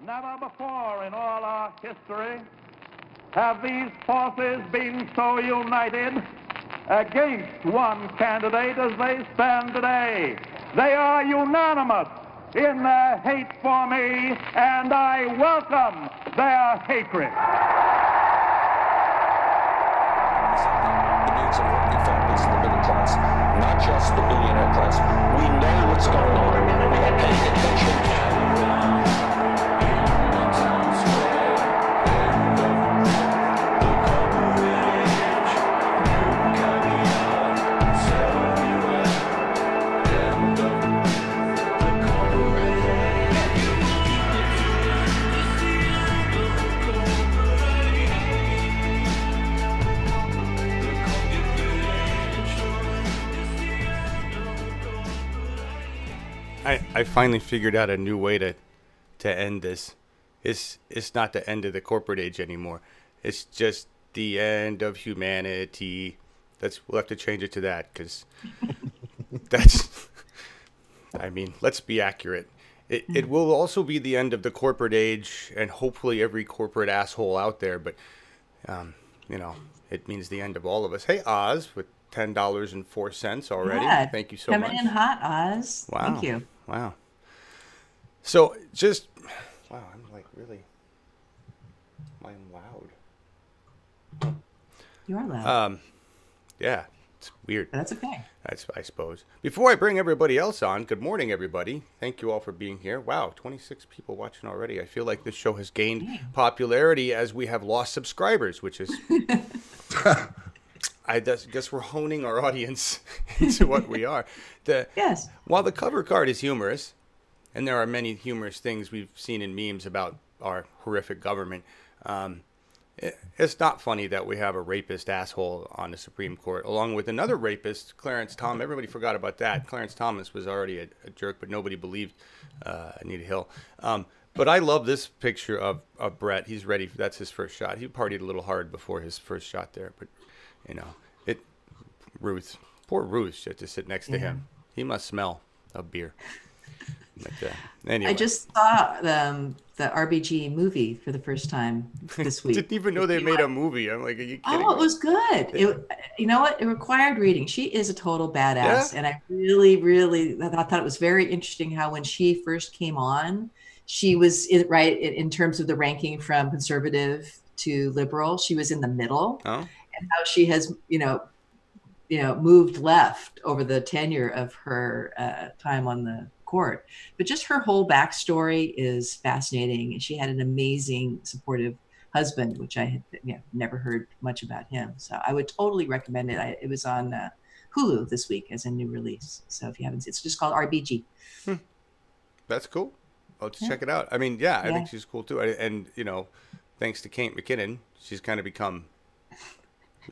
Never before in all our history have these forces been so united against one candidate as they stand today. They are unanimous in their hate for me, and I welcome their hatred. The needs of working families and the middle class, not just the billionaire class. We know what's going on. We are paying attention. I finally figured out a new way to end this. It's not the end of the corporate age anymore. It's just the end of humanity. We'll have to change it to that, because that's, I mean, let's be accurate. It will also be the end of the corporate age, and hopefully every corporate asshole out there. But you know, it means the end of all of us. Hey, Oz, with $10.04 already. Yeah, thank you so much. Coming in hot, Oz. Wow. Thank you. Wow. So just, wow, I'm like really, I'm loud. You are loud. Yeah, it's weird. But that's okay. I suppose. Before I bring everybody else on, good morning, everybody. Thank you all for being here. Wow, 26 people watching already. I feel like this show has gained popularity as we have lost subscribers, which is... I guess we're honing our audience into what we are. Yes. While the cover card is humorous, and there are many humorous things we've seen in memes about our horrific government, it's not funny that we have a rapist asshole on the Supreme Court, along with another rapist, Clarence Thomas. Everybody forgot about that. Clarence Thomas was already a jerk, but nobody believed Anita Hill. But I love this picture of Brett. He's ready. That's his first shot. He partied a little hard before his first shot there, but... You know, poor Ruth, she had to sit next to him. He must smell of beer. But, anyway. I just saw the RBG movie for the first time this week. Didn't even know they made a movie. I'm like, are you kidding me? It was good. You know what? It required reading. She is a total badass. Yeah? And I really I thought it was very interesting how when she first came on, she was right in terms of the ranking from conservative to liberal. She was in the middle. Oh. And how she has, moved left over the tenure of her time on the court. But just her whole backstory is fascinating. And she had an amazing, supportive husband, which I had never heard much about him. So I would totally recommend it. It was on Hulu this week as a new release. So if you haven't, it's just called RBG. That's cool. I'll just check it out. I mean, I think she's cool too. And, thanks to Kate McKinnon, she's kind of become...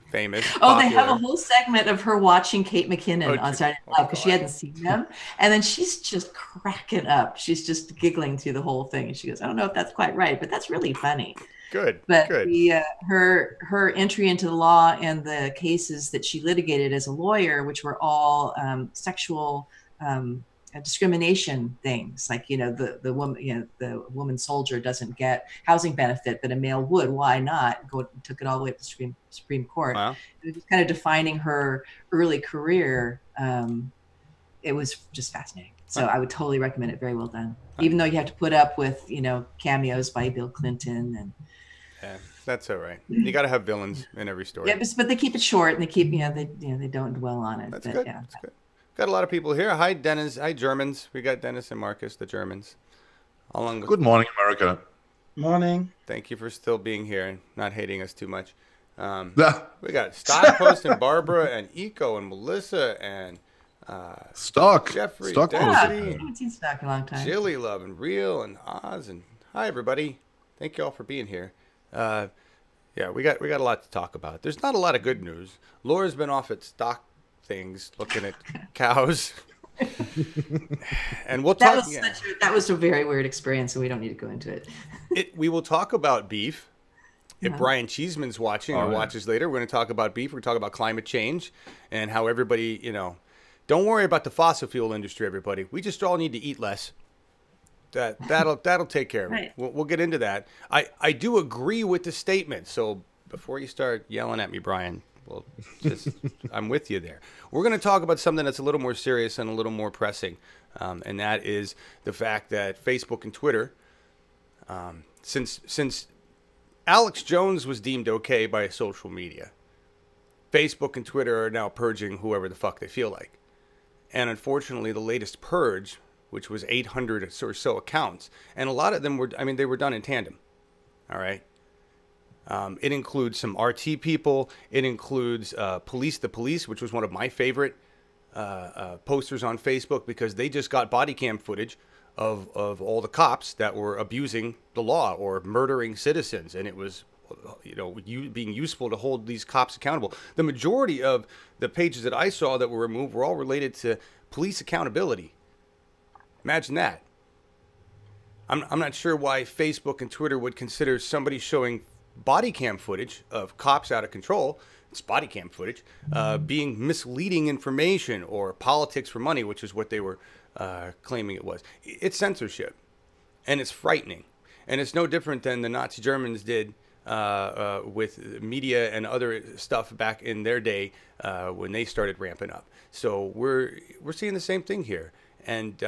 famous. They have a whole segment of her watching Kate McKinnon on Saturday Night Live because she hadn't seen them, and then she's just cracking up. She's just giggling through the whole thing, and she goes, "I don't know if that's quite right, but that's really funny." Good. Her entry into the law and the cases that she litigated as a lawyer, which were all sexual discrimination things, like the woman soldier doesn't get housing benefit, but a male would. Why not? Took it all the way up to the Supreme Court. Wow. It was kind of defining her early career. It was just fascinating. So I would totally recommend it. Very well done. Even though you have to put up with cameos by Bill Clinton and. Yeah, that's all right. You got to have villains in every story. Yeah, but they keep it short and they keep they don't dwell on it. That's good. That's good. Got a lot of people here. Hi, Deniz. Hi, Germans. We got Dennis and Markus, the Germans. Good morning, America. Morning. Thank you for still being here and not hating us too much. We got Stockpost and Barbara and Eco and Melissa and Jeffrey, Stock. I haven't seen Stock in a long time. Jilly Love and Real and Oz and hi everybody. Thank you all for being here. We got a lot to talk about. There's not a lot of good news. Laura's been off at Stock things looking at cows. And we'll talk. That was a very weird experience, so we don't need to go into it. We will talk about beef. If Brian Cheeseman's watching or watches later, we're going to talk about beef. We're going to talk about climate change and how everybody, don't worry about the fossil fuel industry, everybody. We just all need to eat less. That'll take care of it. Right. We'll get into that. I do agree with the statement. So before you start yelling at me, Brian, well, I'm with you there. We're going to talk about something that's a little more serious and a little more pressing, and that is the fact that Facebook and Twitter, since Alex Jones was deemed okay by social media, Facebook and Twitter are now purging whoever the fuck they feel like. And unfortunately, the latest purge, which was 800 or so accounts, and a lot of them they were done in tandem. All right. It includes some RT people. It includes Police the Police, which was one of my favorite posters on Facebook, because they just got body cam footage of all the cops that were abusing the law or murdering citizens. And it was, being useful to hold these cops accountable. The majority of the pages that I saw that were removed were all related to police accountability. Imagine that. I'm not sure why Facebook and Twitter would consider somebody showing body cam footage of cops out of control, it's body cam footage, being misleading information or politics for money, which is what they were claiming it was. It's censorship, and it's frightening. And it's no different than the Nazi Germans did with media and other stuff back in their day when they started ramping up. So we're seeing the same thing here. And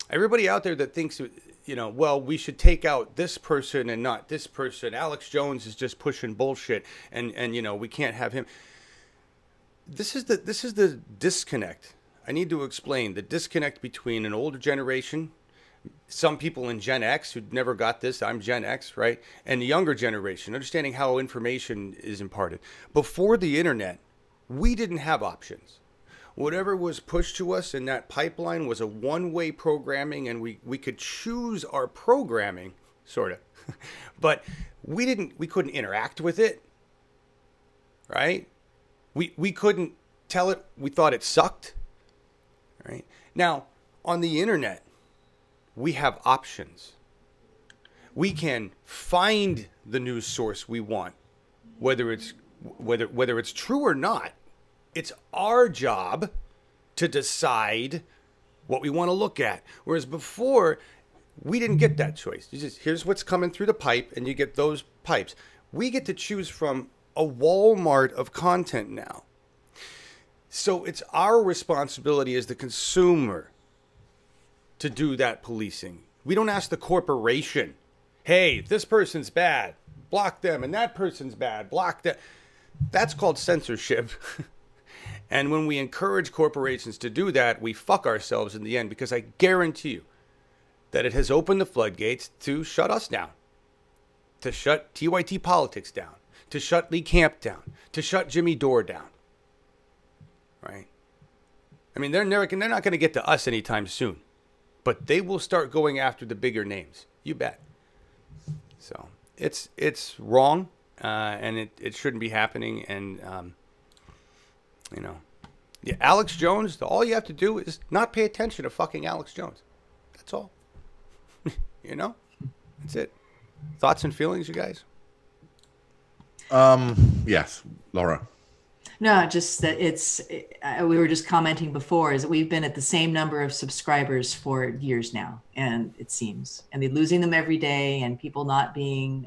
everybody out there that thinks, well, we should take out this person and not this person. Alex Jones is just pushing bullshit, and we can't have him. This is the disconnect. I need to explain the disconnect between an older generation, some people in Gen X who never got this, I'm Gen X, right? And the younger generation, understanding how information is imparted. Before the internet, we didn't have options. Whatever was pushed to us in that pipeline was a one-way programming, and we could choose our programming, sort of. But we couldn't interact with it, right? We couldn't tell it we thought it sucked, right? Now, on the internet, we have options. We can find the news source we want, whether it's true or not. It's our job to decide what we want to look at. Whereas before, we didn't get that choice. Here's what's coming through the pipe, and you get those pipes. We get to choose from a Walmart of content now. So it's our responsibility as the consumer to do that policing. We don't ask the corporation, hey, this person's bad, block them, and that person's bad, block that. That's called censorship. And when we encourage corporations to do that, we fuck ourselves in the end, because I guarantee you that it has opened the floodgates to shut us down, to shut TYT politics down, to shut Lee Camp down, to shut Jimmy Dore down. Right? I mean, they're not going to get to us anytime soon, but they will start going after the bigger names. You bet. So it's wrong, and it shouldn't be happening. And yeah, Alex Jones. All you have to do is not pay attention to fucking Alex Jones. That's all. That's it. Thoughts and feelings, you guys? Yes, Laura. No, just that we were just commenting before, is that we've been at the same number of subscribers for years now, and it seems, and they're losing them every day, and people not being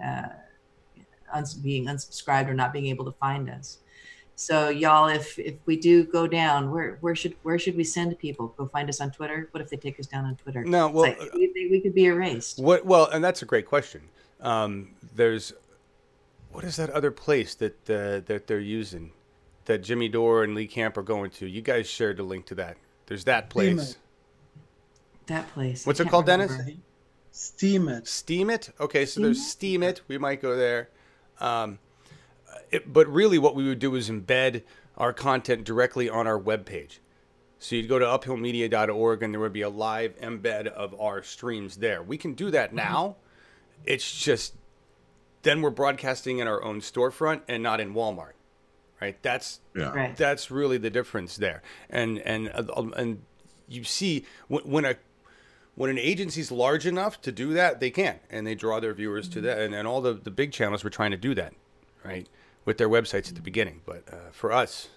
being unsubscribed or not being able to find us. So y'all, if we do go down, where should we send people? Go find us on Twitter? What if they take us down on Twitter? No, well, like, we could be erased. Well, and that's a great question. What is that other place that they're using, that Jimmy Dore and Lee Camp are going to? You guys shared a link to that. There's that place. That place. What's it called, Deniz? Steam It. Steam It? Okay, so there's Steam It. We might go there. But really what we would do is embed our content directly on our webpage. So you'd go to uphillmedia.org, and there would be a live embed of our streams there. We can do that now. It's just then we're broadcasting in our own storefront and not in Walmart, right? That's really the difference there. And you see when an agency's large enough to do that, they can, and they draw their viewers to that. And all the big channels were trying to do that, right, with their websites at the beginning. But for us,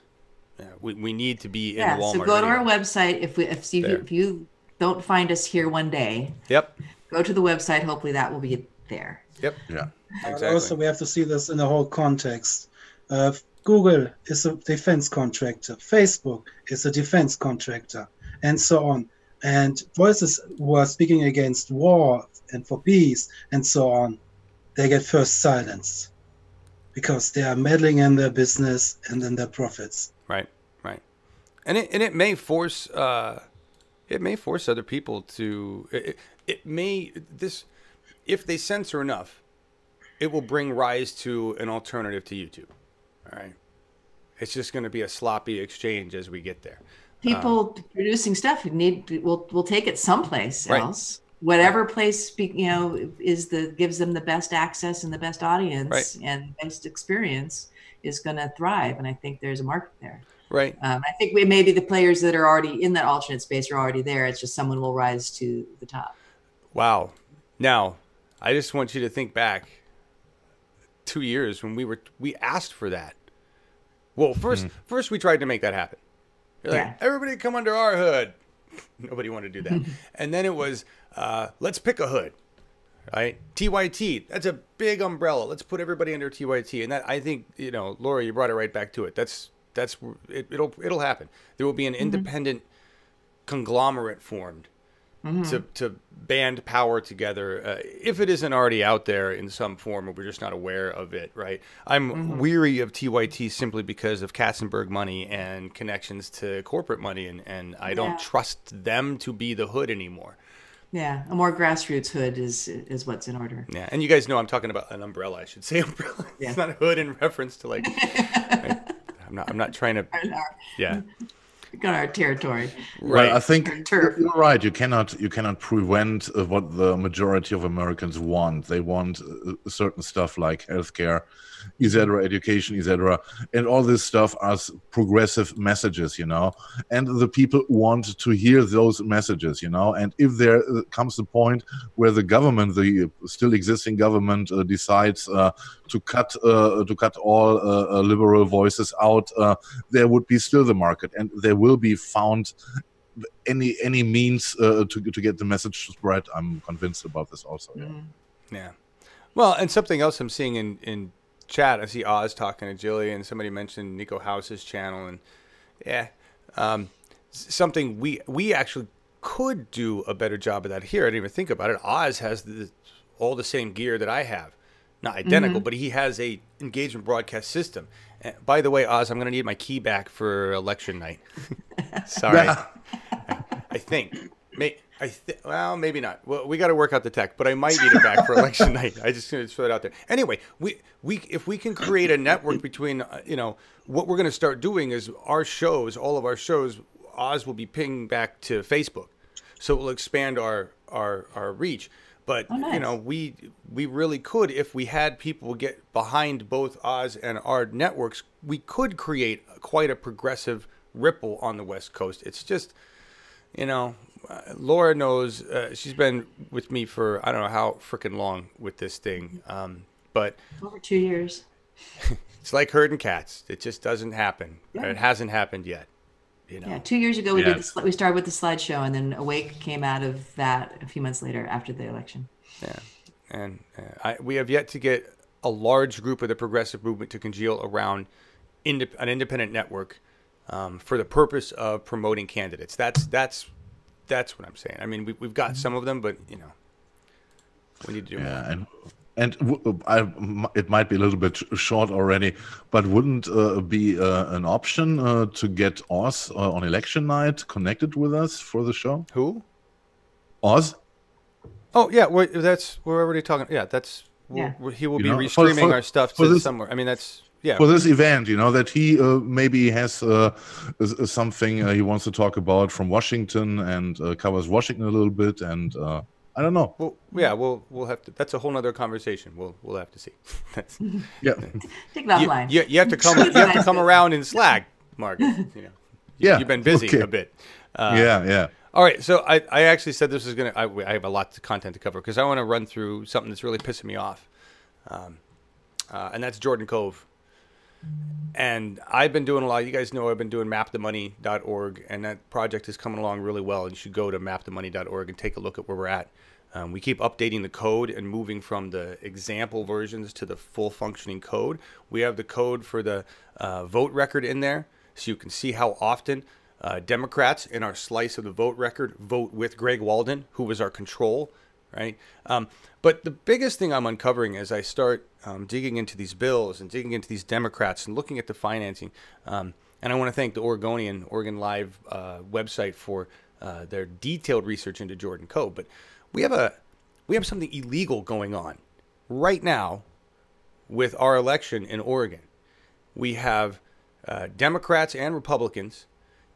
we need to be in the Walmart. So go to our website if you don't find us here one day. Yep. go to the website. Hopefully that will be there. Yep. Yeah. Exactly. Also, we have to see this in the whole context. Google is a defense contractor. Facebook is a defense contractor, and so on. And voices who are speaking against war and for peace and so on, they get first silenced because they are meddling in their business and in their profits. Right. Right. And it may force other people to if they censor enough, it will bring rise to an alternative to YouTube. All right. It's just going to be a sloppy exchange as we get there. People producing stuff will take it someplace else. Whatever place gives them the best access and the best audience and best experience is going to thrive. And I think there's a market there. Right. I think maybe the players that are already in that alternate space are already there. It's just someone will rise to the top. Wow. Now, I just want you to think back 2 years when we asked for that. Well, first we tried to make that happen. Like, everybody come under our hood. Nobody wanted to do that. And then it was, let's pick a hood, right? TYT, that's a big umbrella. Let's put everybody under TYT. And that, I think, Laura, you brought it right back to it. It'll happen. There will be an independent conglomerate formed to band power together, if it isn't already out there in some form, or we're just not aware of it, right? I'm weary of TYT simply because of Katzenberg money and connections to corporate money, and I don't trust them to be the hood anymore. Yeah, a more grassroots hood is what's in order. Yeah, and you guys know I'm talking about an umbrella. I should say umbrella. Yeah. It's not a hood in reference to like. I'm not trying to. Yeah. Got our territory. Right. Well, I think you're right. You cannot prevent what the majority of Americans want. They want certain stuff like healthcare, etc., education, etc., and all this stuff as progressive messages, and the people want to hear those messages, and if there comes a point where the government, the still existing government, decides to cut all liberal voices out, there would be still the market, and there will be found any means to get the message to spread. I'm convinced about this also. Yeah. Well, and something else I'm seeing in chat, I see Oz talking to Jillian. Somebody mentioned Nico House's channel, and something we actually could do a better job of that here. I didn't even think about it. Oz has all the same gear that I have, not identical, but he has a engagement broadcast system. By the way, Oz, I'm going to need my key back for election night. Sorry. I think. Well, maybe not. Well, we got to work out the tech, but I might need it back for election night. I just going to throw it out there. Anyway, if we can create a network between, what we're going to start doing is all of our shows, Oz will be pinging back to Facebook, so it will expand our reach. But nice. We really could, if we had people get behind both Oz and our networks, we could create quite a progressive ripple on the West Coast. It's just, Laura knows, she's been with me for I don't know how freaking long with this thing, but over 2 years. It's like herding cats. It just doesn't happen. Yeah. It hasn't happened yet. Yeah, 2 years ago we started with the slideshow, and then Awake came out of that a few months later after the election. Yeah, and we have yet to get a large group of the progressive movement to congeal around an independent network for the purpose of promoting candidates. That's what I'm saying. I mean, we've got some of them, but we need to do more. And it might be a little bit short already, but wouldn't be an option to get Oz on election night connected with us for the show? Who? Oz? Oh, yeah. We're already talking. Yeah, he will be restreaming our stuff to somewhere. I mean, that's... Yeah. For this event, that he maybe has something he wants to talk about from Washington and covers Washington a little bit, and... I don't know. Well, yeah, we'll have to. That's a whole nother conversation. We'll have to see. Take it offline. You have to come. You have to come around in Slack, Markus. You've been busy a bit. Yeah. All right. So I actually said this was gonna. I have a lot of content to cover because I want to run through something that's really pissing me off, and that's Jordan Cove. And I've been doing a lot. You guys know I've been doing mapthemoney.org, and that project is coming along really well. And you should go to mapthemoney.org and take a look at where we're at. We keep updating the code and moving from the example versions to the full functioning code. We have the code for the vote record in there, so you can see how often Democrats in our slice of the vote record vote with Greg Walden, who was our control, right? But the biggest thing I'm uncovering as I start digging into these bills and digging into these Democrats and looking at the financing, and I want to thank the Oregon Live website for their detailed research into Jordan Cove. But we have something illegal going on right now with our election in Oregon. We have Democrats and Republicans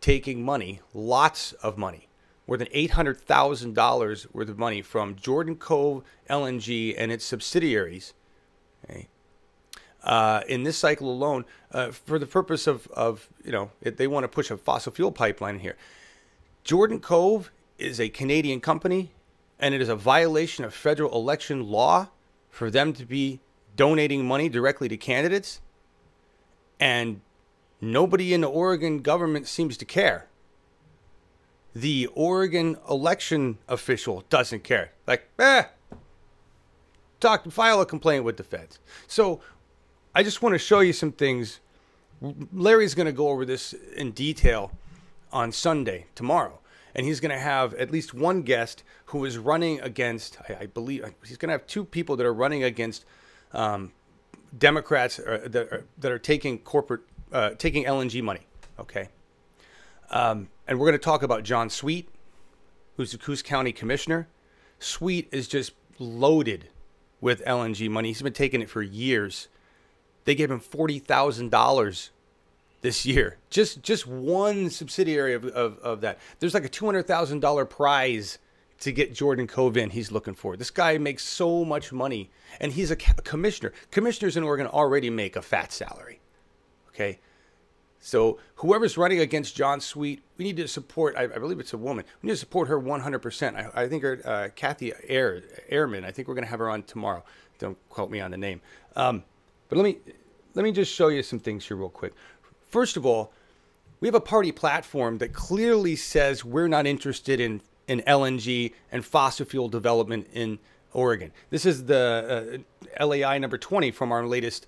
taking money, lots of money, more than $800,000 worth of money from Jordan Cove LNG and its subsidiaries, okay, in this cycle alone, for the purpose of they want to push a fossil fuel pipeline in here. Jordan Cove is a Canadian company, and it is a violation of federal election law for them to be donating money directly to candidates, and nobody in the Oregon government seems to care. The Oregon election official doesn't care. Like, file a complaint with the feds. So I just want to show you some things. Larry's going to go over this in detail on Sunday, tomorrow. And he's going to have at least one guest who is running against, I believe, he's going to have two people that are running against Democrats that are taking taking LNG money, okay? And we're going to talk about John Sweet, who's the Coos County Commissioner. Sweet is just loaded with LNG money. He's been taking it for years. They gave him $40,000 this year. Just one subsidiary of that. There's like a $200,000 prize to get Jordan Cove in he's looking for. This guy makes so much money, and he's a commissioner. Commissioners in Oregon already make a fat salary. Okay, so whoever's running against John Sweet, we need to support. I believe it's a woman. We need to support her 100%. I think her Kathy Ehrman. I think we're going to have her on tomorrow. Don't quote me on the name. But let me just show you some things here real quick. First of all, we have a party platform that clearly says we're not interested in LNG and fossil fuel development in Oregon. This is the LAI number 20 from our latest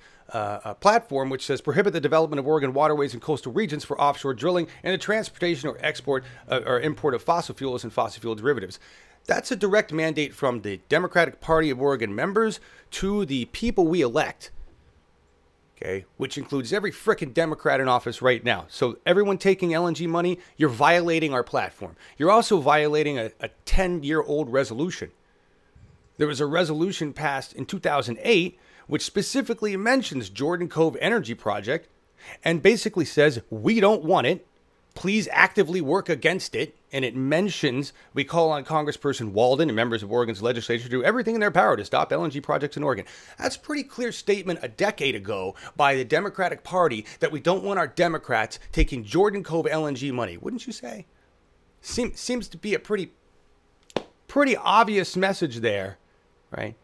platform, which says prohibit the development of Oregon waterways and coastal regions for offshore drilling and the transportation or export or import of fossil fuels and fossil fuel derivatives. That's a direct mandate from the Democratic Party of Oregon members to the people we elect. Okay, which includes every frickin' Democrat in office right now. So everyone taking LNG money, you're violating our platform. You're also violating a 10-year-old resolution. There was a resolution passed in 2008 which specifically mentions Jordan Cove Energy Project and basically says, we don't want it. Please actively work against it. And it mentions, we call on Congressperson Walden and members of Oregon's legislature to do everything in their power to stop LNG projects in Oregon. That's a pretty clear statement a decade ago by the Democratic Party that we don't want our Democrats taking Jordan Cove LNG money. Wouldn't you say? Seems to be a pretty obvious message there, right?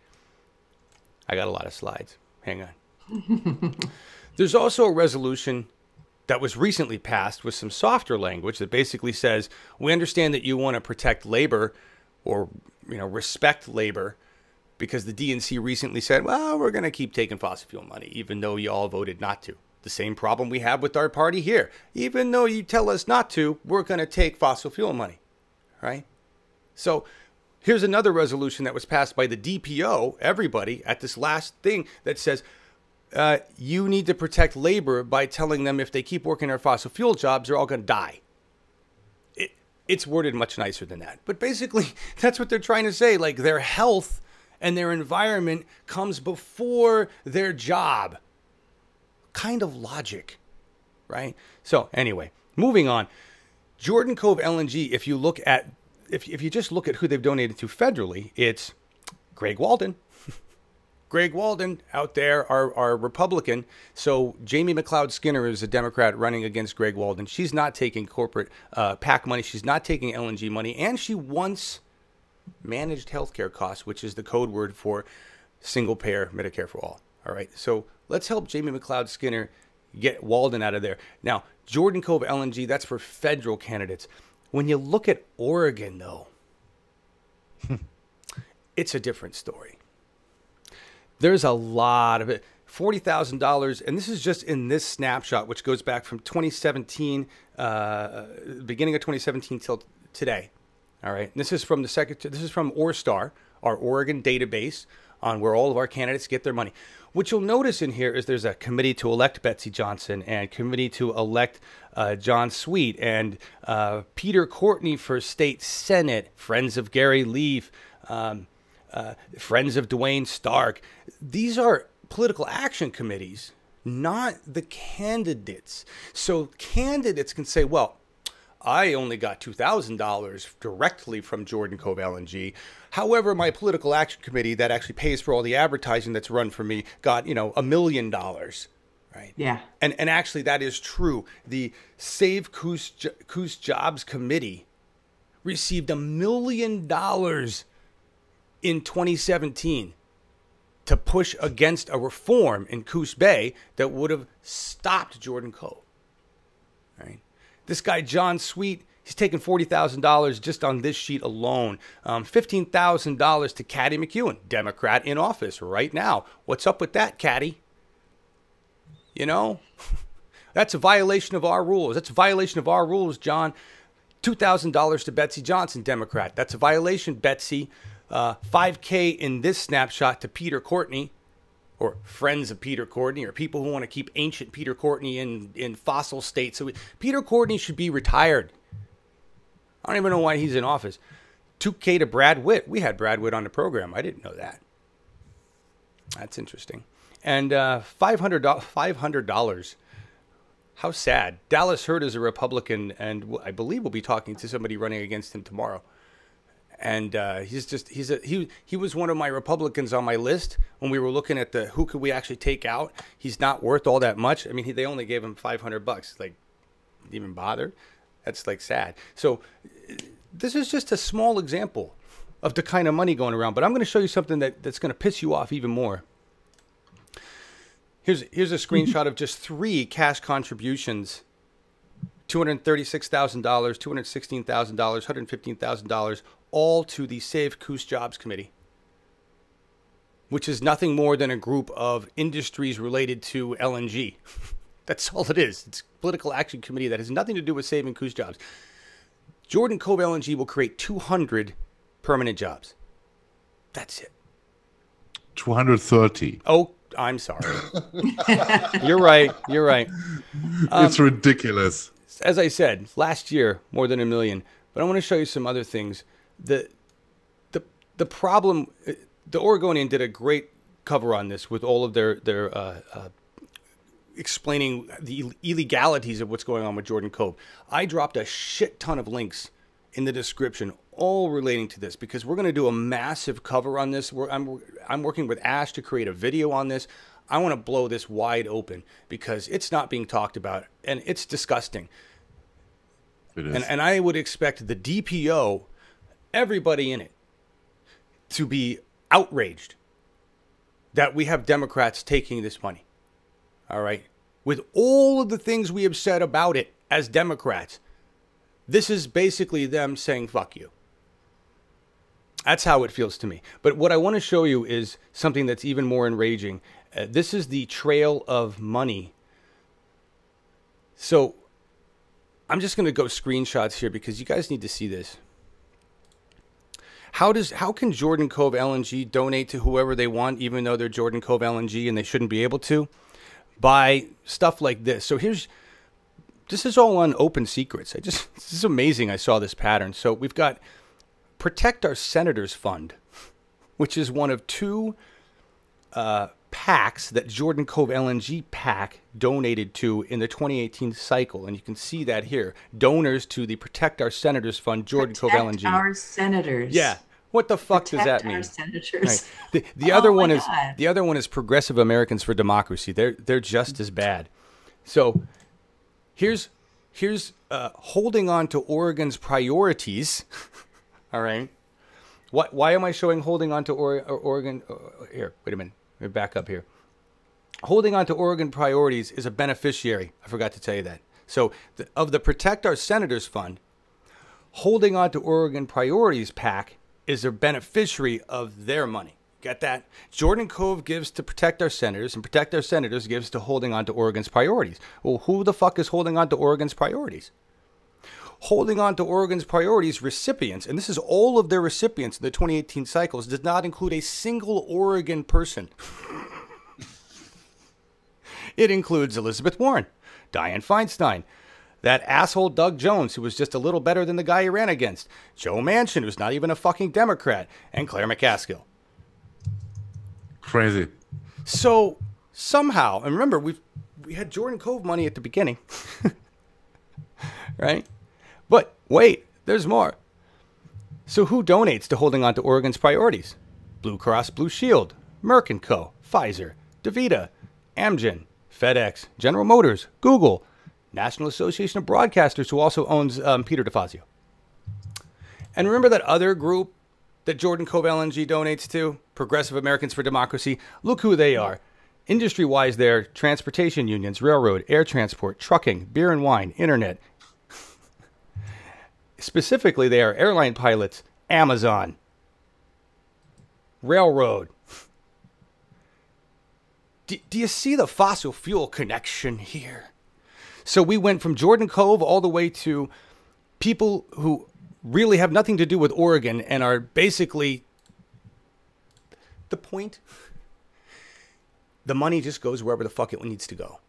I got a lot of slides. Hang on. There's also a resolution that was recently passed with some softer language that basically says, we understand that you want to protect labor or, respect labor because the DNC recently said, well, we're going to keep taking fossil fuel money, even though you all voted not to. The same problem we have with our party here. Even though you tell us not to, we're going to take fossil fuel money, right? So here's another resolution that was passed by the DPO, everybody, at this last thing that says, you need to protect labor by telling them if they keep working their fossil fuel jobs, they're all going to die. It's worded much nicer than that. But basically, that's what they're trying to say. Like, their health and their environment comes before their job. Kind of logic, right? So anyway, moving on. Jordan Cove LNG, if you just look at who they've donated to federally, it's Greg Walden. Greg Walden out there are Republican. So Jamie McLeod Skinner is a Democrat running against Greg Walden. She's not taking corporate PAC money. She's not taking LNG money. And she once managed healthcare costs, which is the code word for single payer Medicare for all. All right. So let's help Jamie McLeod Skinner get Walden out of there. Now, Jordan Cove LNG, that's for federal candidates. When you look at Oregon, though, it's a different story. There's a lot of it. $40,000, and this is just in this snapshot, which goes back from 2017, beginning of 2017 till today. All right, and this is from This is from Orstar, our Oregon database on where all of our candidates get their money. What you'll notice in here is there's a committee to elect Betsy Johnson and committee to elect John Sweet and Peter Courtney for state senate, friends of Gary Leaf, friends of Dwayne Stark. These are political action committees, not the candidates. So candidates can say, well, I only got $2,000 directly from Jordan Cove LNG. However, my political action committee that actually pays for all the advertising that's run for me got, $1 million. Right. Yeah. And actually that is true. The Save Coos Jobs Committee received $1 million in 2017 to push against a reform in Coos Bay that would have stopped Jordan Cove. Right? This guy, John Sweet, he's taken $40,000 just on this sheet alone. $15,000 to Caddy McEwen, Democrat in office right now. What's up with that, Caddy? That's a violation of our rules. That's a violation of our rules, John. $2,000 to Betsy Johnson, Democrat. That's a violation, Betsy. $5K in this snapshot to Peter Courtney, or friends of Peter Courtney, or people who want to keep ancient Peter Courtney in fossil state. So Peter Courtney should be retired. I don't even know why he's in office. $2K to Brad Witt. We had Brad Witt on the program. I didn't know that. That's interesting. And $500. How sad. Dallas Hurd is a Republican, and I believe we'll be talking to somebody running against him tomorrow. And he was one of my Republicans on my list when we were looking at who could we actually take out. He's not worth all that much. I mean, they only gave him $500. Like, didn't even bother. That's like sad. So this is just a small example of the kind of money going around. But I'm going to show you something that's going to piss you off even more. Here's a screenshot of just 3 cash contributions. $236,000, $216,000, $115,000, all to the Save Coos Jobs Committee, which is nothing more than a group of industries related to LNG. That's all it is. It's a political action committee that has nothing to do with saving Coos jobs. Jordan Cove LNG will create 200 permanent jobs. That's it. 230. Oh, I'm sorry. You're right. It's ridiculous. As I said, last year, more than $1 million. But I want to show you some other things. The problem, the Oregonian did a great cover on this with all of their explaining the illegalities of what's going on with Jordan Cove. I dropped a shit ton of links in the description, all relating to this, because we're going to do a massive cover on this. I'm working with Ash to create a video on this. I want to blow this wide open because it's not being talked about, and it's disgusting. It is. And I would expect the DPO, everybody in it, to be outraged that we have Democrats taking this money. All right? With all of the things we have said about it as Democrats, this is basically them saying, fuck you. That's how it feels to me. But what I want to show you is something that's even more enraging. This is the trail of money. So I'm just going to go screenshots here because you guys need to see this. How can Jordan Cove LNG donate to whoever they want, even though they're Jordan Cove LNG and they shouldn't be able to? By stuff like this. So this is all on Open Secrets. This is amazing. I saw this pattern. So we've got Protect Our Senators Fund, which is one of 2 PACs that Jordan Cove LNG PAC donated to in the 2018 cycle. And you can see that here. Donors to the Protect Our Senators Fund, Jordan Cove LNG. Protect our senators. Yeah. What the fuck does that mean? Our senators. Right. The other one is Progressive Americans for Democracy. They're just as bad. So here's holding on to Oregon's priorities. All right. Why am I showing holding on to Oregon? Here, wait a minute. Let me back up here. Holding on to Oregon priorities is a beneficiary. I forgot to tell you that. So of the Protect Our Senators Fund, holding on to Oregon Priorities PAC is a beneficiary of their money. Get that? Jordan Cove gives to protect our senators, and protect our senators gives to holding on to Oregon's priorities. Well, who the fuck is holding on to Oregon's priorities? Holding on to Oregon's priorities recipients, and this is all of their recipients in the 2018 cycles, does not include a single Oregon person. It includes Elizabeth Warren, Dianne Feinstein, that asshole Doug Jones, who was just a little better than the guy he ran against, Joe Manchin, who's not even a fucking Democrat, and Claire McCaskill. Crazy. So somehow, and remember, we had Jordan Cove money at the beginning, right? But wait, there's more. So who donates to holding on to Oregon's priorities? Blue Cross Blue Shield, Merck & Co., Pfizer, DaVita, Amgen, FedEx, General Motors, Google, National Association of Broadcasters, who also owns Peter DeFazio. And remember that other group that Jordan Cove LNG donates to? Progressive Americans for Democracy. Look who they are. Industry-wise, they're transportation unions, railroad, air transport, trucking, beer and wine, internet. Specifically, they are airline pilots, Amazon, railroad. Do you see the fossil fuel connection here? So we went from Jordan Cove all the way to people who really have nothing to do with Oregon and are basically the point. The money just goes wherever the fuck it needs to go.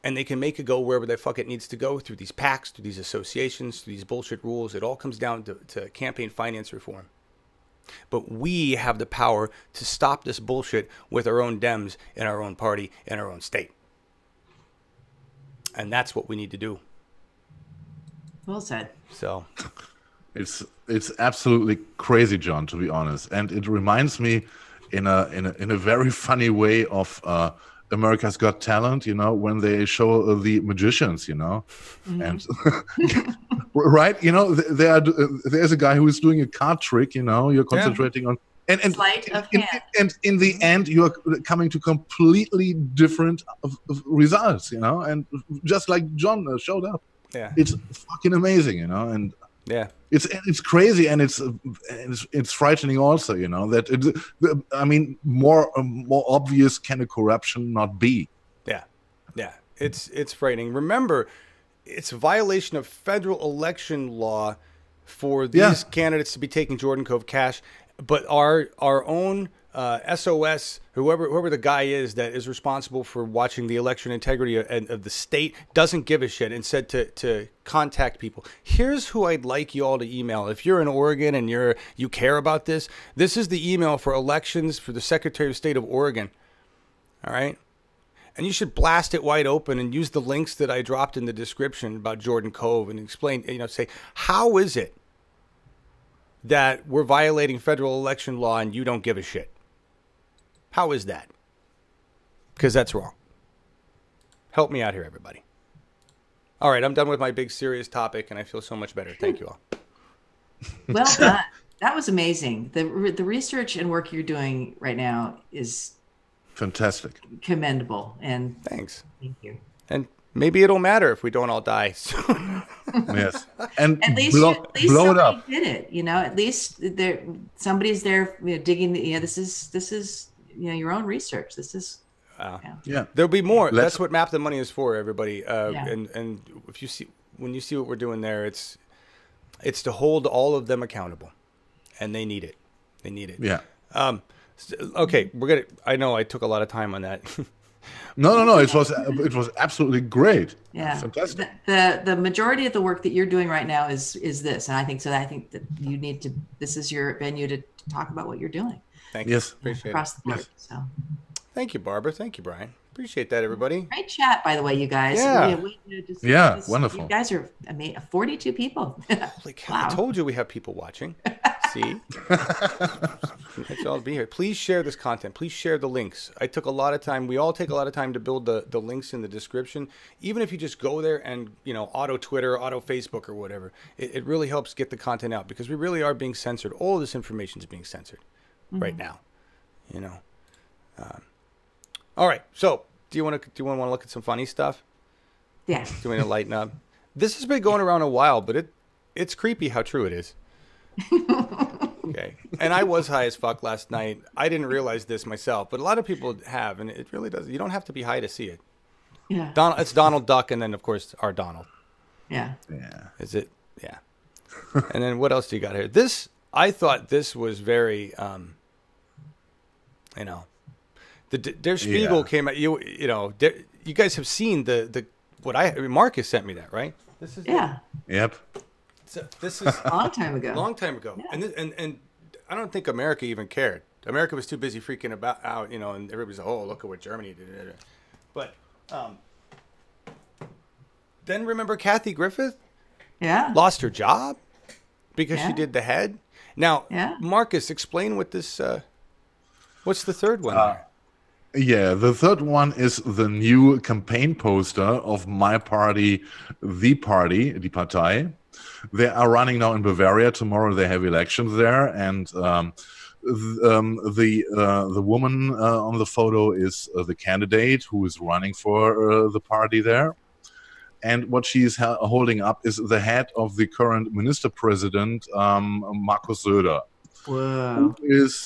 And they can make it go wherever the fuck it needs to go through these PACs, through these associations, through these bullshit rules. It all comes down to campaign finance reform. But we have the power to stop this bullshit with our own Dems in our own party, in our own state. And that's what we need to do. Well said. So it's absolutely crazy, John, to be honest. And it reminds me in a very funny way of America's Got Talent, you know, when they show the magicians, you know, and right, you know, there's a guy who is doing a card trick, you know, you're concentrating on, and in the end, you are coming to completely different results, you know, and just like John showed up, it's fucking amazing, you know, and it's crazy, and it's frightening also, you know, that I mean, more obvious can a corruption not be? Yeah, it's frightening. Remember, it's a violation of federal election law for these candidates to be taking Jordan Cove cash, but our own SOS, whoever the guy is that is responsible for watching the election integrity of the state, doesn't give a shit and said to contact people. Here's who I'd like you all to email. If you're in Oregon and you care about this, this is the email for elections for the Secretary of State of Oregon. All right? And you should blast it wide open and use the links that I dropped in the description about Jordan Cove and explain, you know, say, how is it that we're violating federal election law and you don't give a shit? How is that? Because that's wrong. Help me out here, everybody. All right, I'm done with my big serious topic, and I feel so much better. Thank you all. Well done. That was amazing. The research and work you're doing right now is fantastic, commendable, and thanks. Thank you. And maybe it'll matter if we don't all die soon. Yes, and at least blow it up. Did it? You know, at least somebody's there, you know, digging. You know, this is you know, your own research. This is yeah. There'll be more. That's what Map the Money is for, everybody. And if you see when you see what we're doing there, it's to hold all of them accountable, and they need it. They need it. Yeah. Okay, I know I took a lot of time on that. No. It was absolutely great. Yeah, fantastic. The majority of the work that you're doing right now is this, and I think so. I think that you need to. This is your venue to talk about what you're doing. Thank you. Yes, appreciate across it. the board. So, thank you, Barbara. Thank you, Brian. Appreciate that, everybody. Great chat, by the way, you guys. Yeah, wonderful. You guys are 42 people. Holy cow! Wow. I told you we have people watching. See, it's all to be here. Please share this content. Please share the links. I took a lot of time. We all take a lot of time to build the links in the description. Even if you just go there and, you know, auto Twitter, auto Facebook, or whatever, it really helps get the content out, because we really are being censored. All of this information is being censored right now. You know. All right. So, do you want to look at some funny stuff? Yeah. Do you want to lighten up? This has been going around a while, but it's creepy how true it is. Okay. And I was high as fuck last night. I didn't realize this myself, but a lot of people have, and it really does. You don't have to be high to see it. Yeah. It's Donald Duck, and then of course our Donald. Yeah. Yeah. Is it? Yeah. And then what else do you got here? This, I thought this was very, you know, the Der Spiegel came out. You know, you guys have seen the Markus sent me that, right? This is Yep. So this is A long time ago. Long time ago. Yeah. And I don't think America even cared. America was too busy freaking out, you know, and everybody's like, oh, look at what Germany did. But then remember Kathy Griffith? Yeah. Lost her job because she did the head. Now, Markus, explain what this, what's the third one there? Yeah, the third one is the new campaign poster of my party, the party, Die Partei. They are running now in Bavaria. Tomorrow they have elections there, and the woman on the photo is the candidate who is running for the party there. And what she is holding up is the head of the current minister president, Markus Söder. Wow.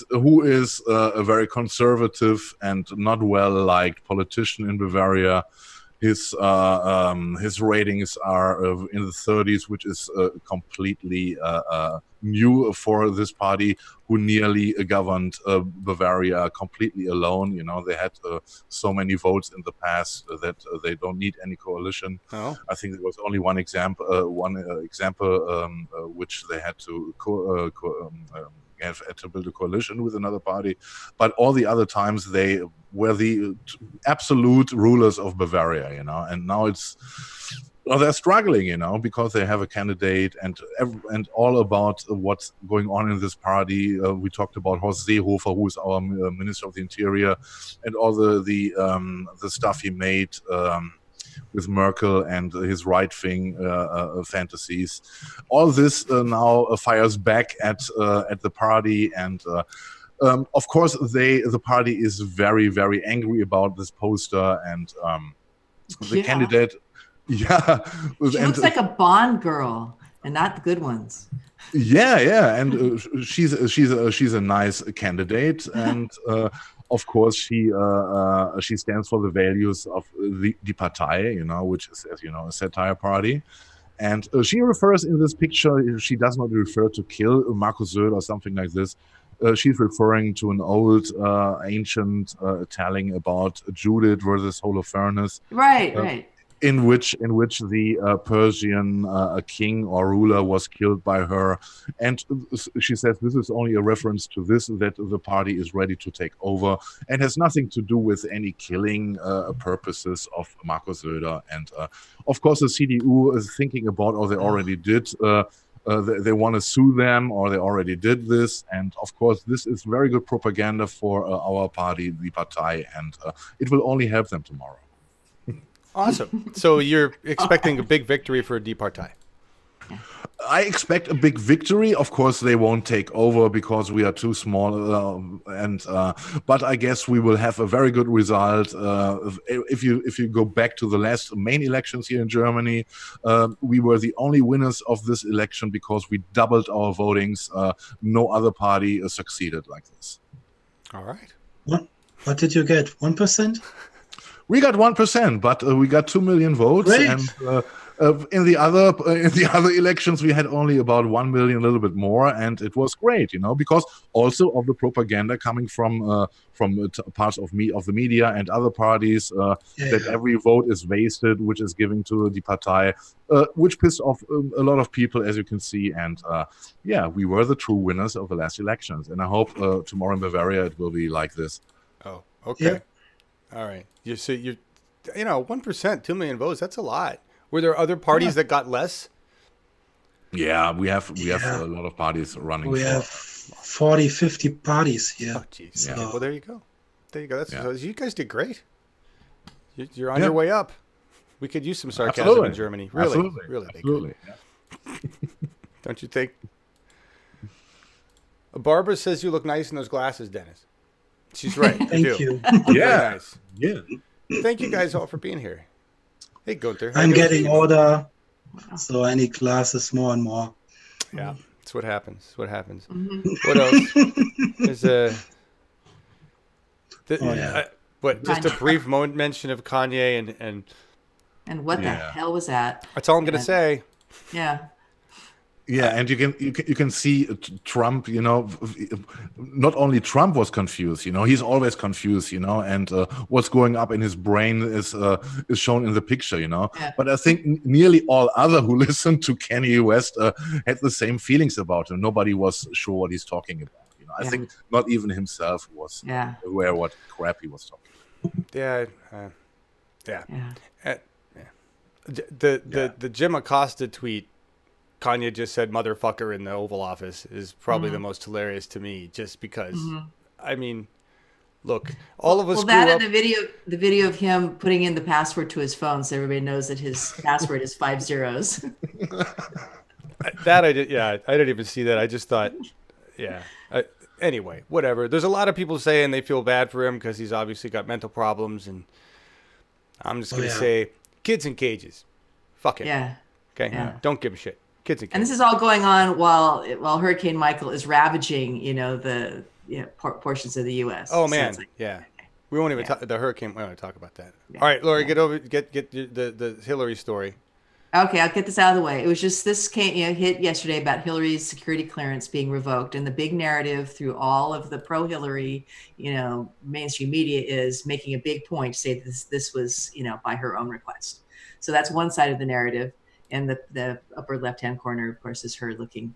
Who is a very conservative and not well-liked politician in Bavaria. His ratings are in the 30s, which is completely new for this party, who nearly governed Bavaria completely alone. You know, they had so many votes in the past that they don't need any coalition. Oh. I think there was only one example, which they had to have to build a coalition with another party, but all the other times they were the absolute rulers of Bavaria, you know. And now they're struggling, you know, because they have a candidate and all about what's going on in this party. We talked about Horst Seehofer, who is our Minister of the Interior, and all the stuff he made with Merkel and his right-wing fantasies. All this now fires back at the party, and of course the party is very, very angry about this poster, and the candidate. Yeah, she looks like a Bond girl, and not the good ones. Yeah, and she's a nice candidate, and of course she stands for the values of the Die Partei, you know, which is, as you know, a satire party. And she refers in this picture, she does not refer to kill Markus Söder or something like this. She's referring to an old ancient telling about Judith versus Holofernes. Right. In which the Persian king or ruler was killed by her, and she says this is only a reference to this, that the party is ready to take over, and has nothing to do with any killing purposes of Markus Söder. And of course the CDU is thinking about, or they already did, they want to sue them, or they already did this. And of course this is very good propaganda for our party, the Partei, and it will only help them tomorrow. Awesome. So you're expecting a big victory for Die Partei? I expect a big victory. Of course, they won't take over because we are too small. But I guess we will have a very good result. If you go back to the last main elections here in Germany, we were the only winners of this election because we doubled our votings. No other party succeeded like this. All right. What did you get? 1%? We got 1%, but we got 2 million votes. Great. And in the other elections, we had only about 1 million, a little bit more, and it was great, you know, because also of the propaganda coming from parts of the media and other parties that every vote is wasted, which is giving to the Partei, which pissed off a lot of people, as you can see. And we were the true winners of the last elections, and I hope tomorrow in Bavaria it will be like this. Oh, okay. Yeah. All right. You 1%, 2 million votes. That's a lot. Were there other parties that got less? Yeah, we have a lot of parties running. We have 40, 50 parties here. Oh, jeez. Yeah. Well, there you go. So you guys did great. You're on your way up. We could use some sarcasm in Germany. Really, Absolutely. Yeah. Don't you think? Barbara says you look nice in those glasses, Deniz. She's right. Thank you. Yeah. Nice. Yeah. Thank you guys all for being here. Hey, Gunther. I'm getting older, so I need glasses more and more. Yeah. That's what happens. That's what happens. Mm-hmm. What else? There's just a brief mention of Kanye and what the hell was that? That's all I'm gonna say. Yeah. Yeah, and you can see Trump. You know, not only Trump was confused. You know, he's always confused. You know, and what's going up in his brain is shown in the picture. You know, but I think nearly all other who listened to Kanye West had the same feelings about him. Nobody was sure what he's talking about. You know, I think not even himself was aware what crap he was talking about. The Jim Acosta tweet. Kanye just said motherfucker in the Oval Office is probably the most hilarious to me, just because I mean, look, all of us and the video of him putting in the password to his phone so everybody knows that his password is 5 zeros. That I didn't even see that. I just thought anyway, whatever. There's a lot of people saying they feel bad for him because he's obviously got mental problems, and I'm just gonna say kids in cages. Fuck it. Yeah. Okay. Yeah. Don't give a shit. Kids in cages. And this is all going on while Hurricane Michael is ravaging, the portions of the U.S. Oh man, we won't even talk the hurricane. We won't talk about that. Yeah. All right, Lori, get the Hillary story. Okay, I'll get this out of the way. It was just this hit yesterday about Hillary's security clearance being revoked, and the big narrative through all of the pro-Hillary, mainstream media is making a big point to say this was by her own request. So that's one side of the narrative. And the upper left-hand corner, of course, is her looking,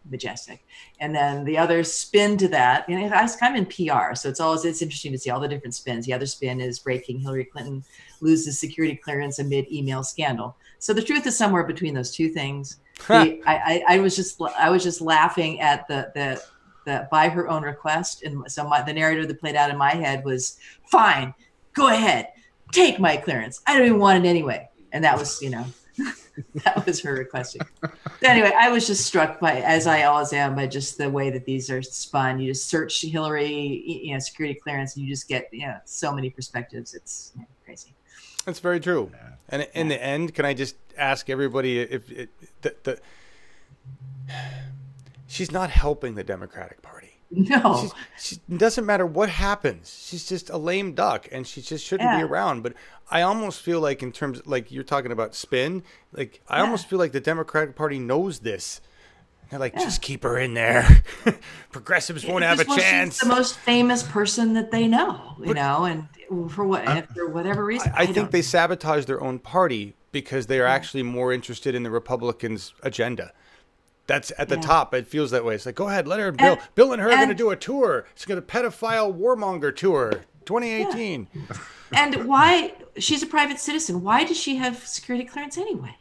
majestic. And then the other spin to that, I'm in PR, so it's interesting to see all the different spins. The other spin is breaking: Hillary Clinton loses security clearance amid email scandal. So the truth is somewhere between those two things. I was just laughing at the by her own request, and so the narrative that played out in my head was, fine, go ahead, take my clearance. I don't even want it anyway. And that was, that was her requesting. So anyway, I was just struck by, as I always am, by just the way that these are spun. You just search Hillary, security clearance, and you just get, so many perspectives. It's crazy. That's very true. And in the end, can I just ask everybody if she's not helping the Democratic Party. No, she doesn't matter what happens. She's just a lame duck, and she just shouldn't be around. But I almost feel like, in terms, like you're talking about spin, like I almost feel like the Democratic Party knows this. They're like, just keep her in there. Progressives won't have a chance. She's the most famous person that they know, and for whatever reason. I think they sabotage their own party because they are actually more interested in the Republicans' agenda. That's at the top. It feels that way. It's like, go ahead, let her. Bill and her are going to do a tour. It's going to pedophile warmonger tour, 2018. Yeah. And why? She's a private citizen. Why does she have security clearance anyway?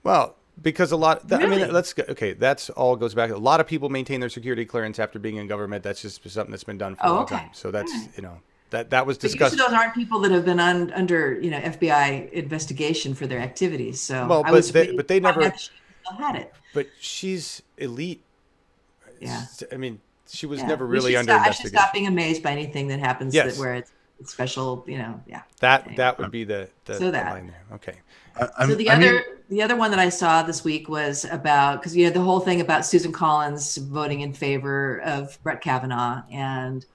Well, because a lot. Really? I mean, that's all goes back. A lot of people maintain their security clearance after being in government. That's just something that's been done for a long time. So that's that was discussed. But those aren't people that have been under FBI investigation for their activities. So well, but they never still had it. But she's elite. Yeah. I mean, she was never really under investigation. I should stop being amazed by anything that happens where it's special, That would be the line there. Okay. So the other one that I saw this week was about, because the whole thing about Susan Collins voting in favor of Brett Kavanaugh and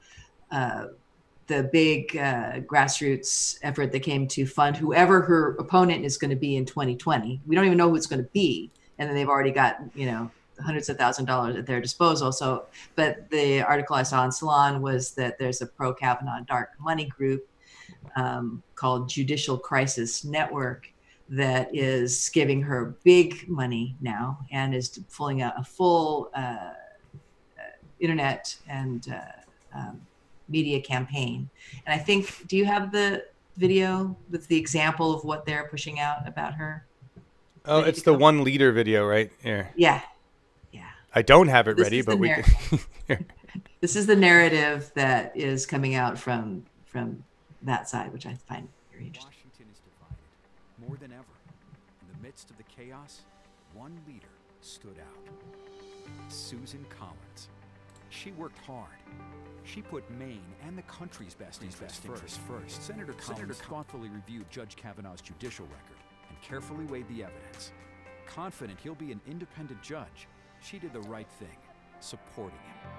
the big grassroots effort that came to fund whoever her opponent is going to be in 2020. We don't even know who it's going to be. And then they've already got, hundreds of thousands of dollars at their disposal. So, but the article I saw in Salon was that there's a pro-Kavanaugh dark money group called Judicial Crisis Network that is giving her big money now and is pulling out a full internet and media campaign. And I think, do you have the video with the example of what they're pushing out about her? Oh, it's the one leader video, right? Here. Yeah. I don't have it ready, but we can. This is the narrative that is coming out from that side, which I find very interesting. Washington is divided more than ever. In the midst of the chaos, one leader stood out. Susan Collins. She worked hard. She put Maine and the country's best interests first. Senator Collins thoughtfully reviewed Judge Kavanaugh's judicial record and carefully weighed the evidence. Confident he'll be an independent judge, She did the right thing, supporting him.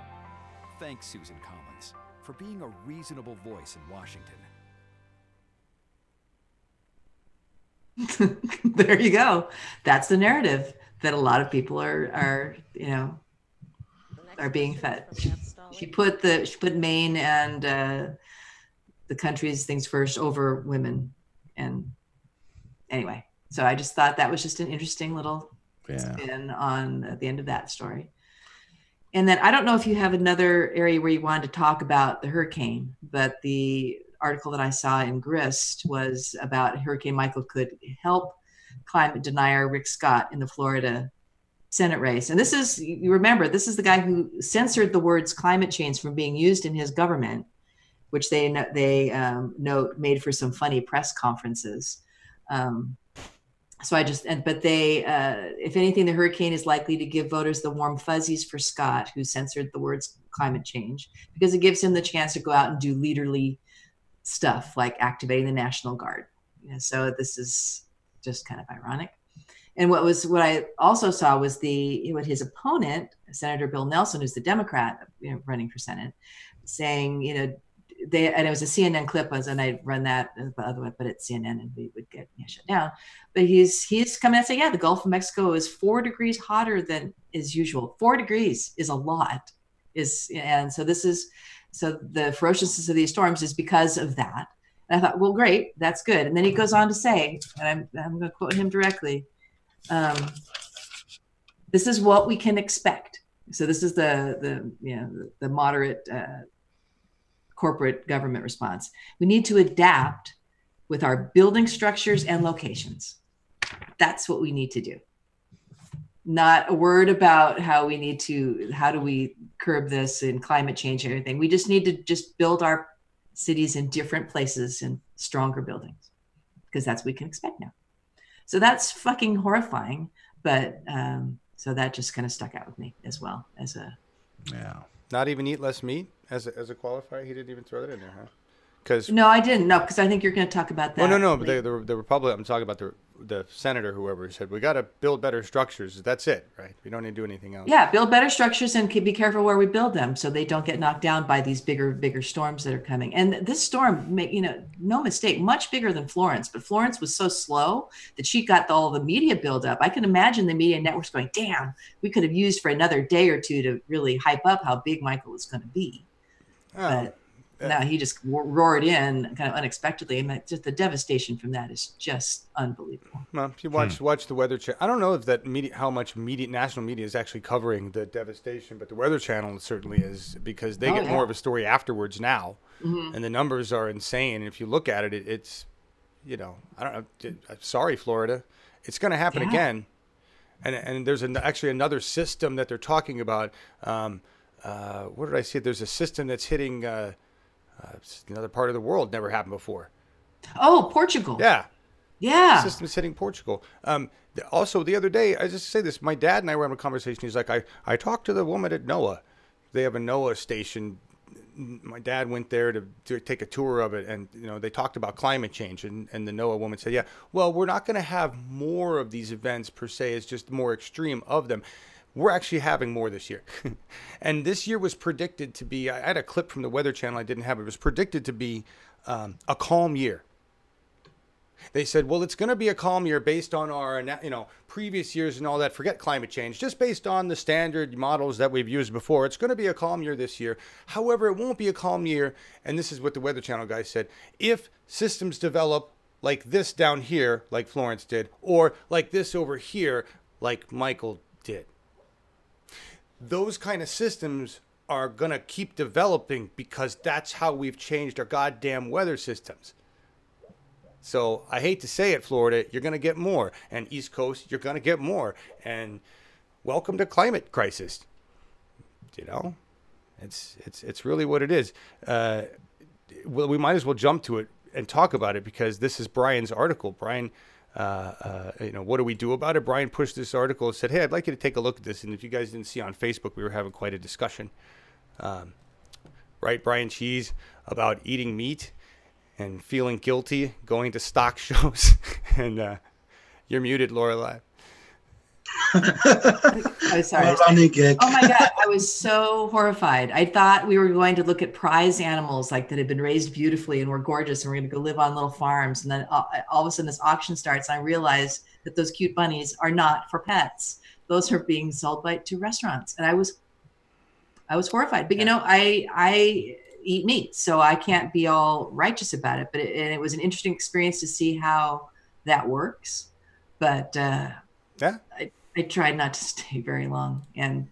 Thanks, Susan Collins, for being a reasonable voice in Washington. There you go. That's the narrative that a lot of people are being fed. She put Maine and the country's things first over women. And anyway, so I just thought that was just an interesting little spin on the end of that story. And then I don't know if you have another area where you wanted to talk about the hurricane, but the article that I saw in Grist was about Hurricane Michael could help climate denier Rick Scott in the Florida Senate race. And this is, you remember, this is the guy who censored the words climate change from being used in his government, which they note made for some funny press conferences. So I just, but they, if anything, the hurricane is likely to give voters the warm fuzzies for Scott, who censored the words climate change, because it gives him the chance to go out and do leaderly stuff like activating the National Guard. So this is just kind of ironic. And what I also saw was what his opponent, Senator Bill Nelson, who's the Democrat, running for Senate, saying, and it was a CNN clip, and I'd run that otherwise, but it's CNN and we would get shut down. But he's coming and saying, yeah, the Gulf of Mexico is 4 degrees hotter than is usual. 4 degrees is a lot. And so the ferociousness of these storms is because of that. And I thought, well, great, that's good. And then he goes on to say, and I'm going to quote him directly, this is what we can expect. So this is the moderate corporate government response. We need to adapt with our building structures and locations. That's what we need to do. Not a word about how do we curb this and climate change and everything. We just need to just build our cities in different places and stronger buildings, because that's what we can expect now. So that's fucking horrifying. But so that just kind of stuck out with me as well as a. Yeah. Not even eat less meat as a qualifier. He didn't even throw that in there, huh? Because no, I didn't. No, because I think you're going to talk about that. Well, no. But the Republican. I'm talking about the senator, whoever said we got to build better structures. That's it, right? We don't need to do anything else. Yeah, build better structures and be careful where we build them, so they don't get knocked down by these bigger storms that are coming. And this storm, no mistake, much bigger than Florence. But Florence was so slow that she got all the media buildup. I can imagine the media networks going, "Damn, we could have used for another day or two to really hype up how big Michael was going to be." But no, he just roared in kind of unexpectedly. And just the devastation from that is just unbelievable. Well, if you watch the Weather Channel, I don't know if that how much national media is actually covering the devastation, but the Weather Channel certainly is, because they get more of a story afterwards now, and the numbers are insane. And if you look at it, it's, I don't know. Sorry, Florida, it's going to happen again. And there's actually another system that they're talking about. What did I see? There's a system that's hitting another part of the world, never happened before. Oh, Portugal. Yeah. The system's hitting Portugal. Also, the other day, I just say this, my dad and I were having a conversation. He's like, I talked to the woman at NOAA. They have a NOAA station. My dad went there to take a tour of it, and they talked about climate change, and the NOAA woman said, yeah, well, we're not going to have more of these events per se. It's just more extreme of them. We're actually having more this year. And this year was predicted to be, I had a clip from the Weather Channel, I didn't have it. It was predicted to be a calm year. They said, well, it's going to be a calm year based on our previous years and all that. Forget climate change. Just based on the standard models that we've used before, it's going to be a calm year this year. However, it won't be a calm year, and this is what the Weather Channel guy said, if systems develop like this down here, like Florence did, or like this over here, like Michael did. Those kind of systems are going to keep developing, because that's how we've changed our goddamn weather systems. So I hate to say it, Florida, you're going to get more. And East Coast, you're going to get more. And welcome to climate crisis. It's really what it is. Well, we might as well jump to it and talk about it, because this is Brian's article. Brian, what do we do about it? Brian pushed this article and said, hey, I'd like you to take a look at this. And if you guys didn't see on Facebook, we were having quite a discussion. Right, Brian Cheese, about eating meat and feeling guilty going to stock shows. And you're muted, Lorelai. I'm sorry. Running gag. Oh my God, I was so horrified. I thought we were going to look at prize animals like that had been raised beautifully and were gorgeous, and we're going to go live on little farms. And then all of a sudden this auction starts, and I realized that those cute bunnies are not for pets. Those are being sold to restaurants. And I was horrified. But, you know, I eat meat, so I can't be all righteous about it. But it was an interesting experience to see how that works. But I tried not to stay very long and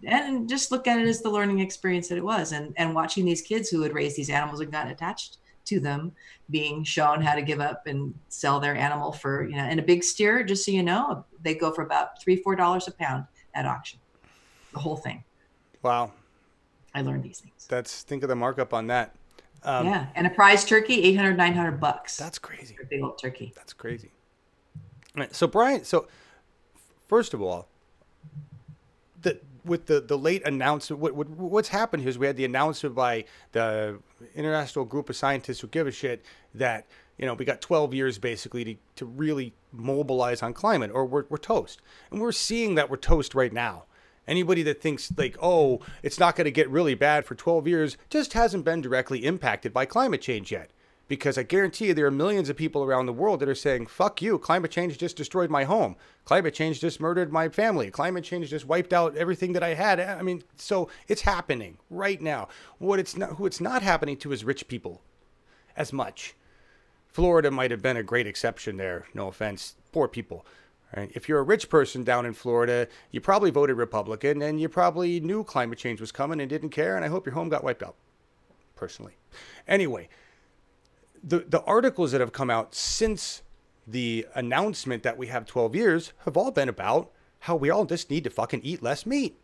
just look at it as the learning experience that it was. And watching these kids who had raised these animals and gotten attached to them being shown how to give up and sell their animal for, you know, and a big steer, just so you know, they go for about $3-4 a pound at auction. The whole thing. Wow. I learned these things. Think of the markup on that. Yeah. And a prize turkey, $800-900. That's crazy. For a big old turkey. That's crazy. All right, so Brian, first of all, with the late announcement, what's happened here is we had the announcement by the international group of scientists who give a shit that, you know, we got 12 years basically to really mobilize on climate, or we're toast. And we're seeing that we're toast right now. Anybody that thinks like, oh, it's not going to get really bad for 12 years just hasn't been directly impacted by climate change yet. Because I guarantee you there are millions of people around the world that are saying, fuck you, climate change just destroyed my home. Climate change just murdered my family. Climate change just wiped out everything that I had. I mean, so it's happening right now. Who it's not happening to is rich people as much. Florida might have been a great exception there. No offense. Poor people. Right? If you're a rich person down in Florida, you probably voted Republican and you probably knew climate change was coming and didn't care. And I hope your home got wiped out, personally. Anyway. The articles that have come out since the announcement that we have 12 years have all been about how we all just need to fucking eat less meat.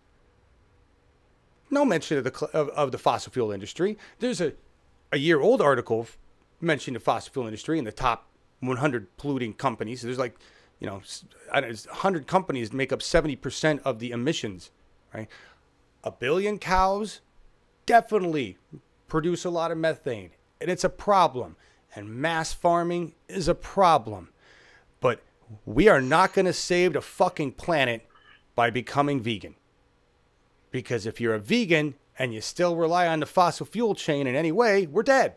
No mention of the fossil fuel industry. There's a year-old article mentioning the fossil fuel industry in the top 100 polluting companies. There's like, you know, 100 companies make up 70% of the emissions, right? 1 billion cows definitely produce a lot of methane, and it's a problem. And mass farming is a problem. But we are not going to save the fucking planet by becoming vegan. Because if you're a vegan and you still rely on the fossil fuel chain in any way, we're dead.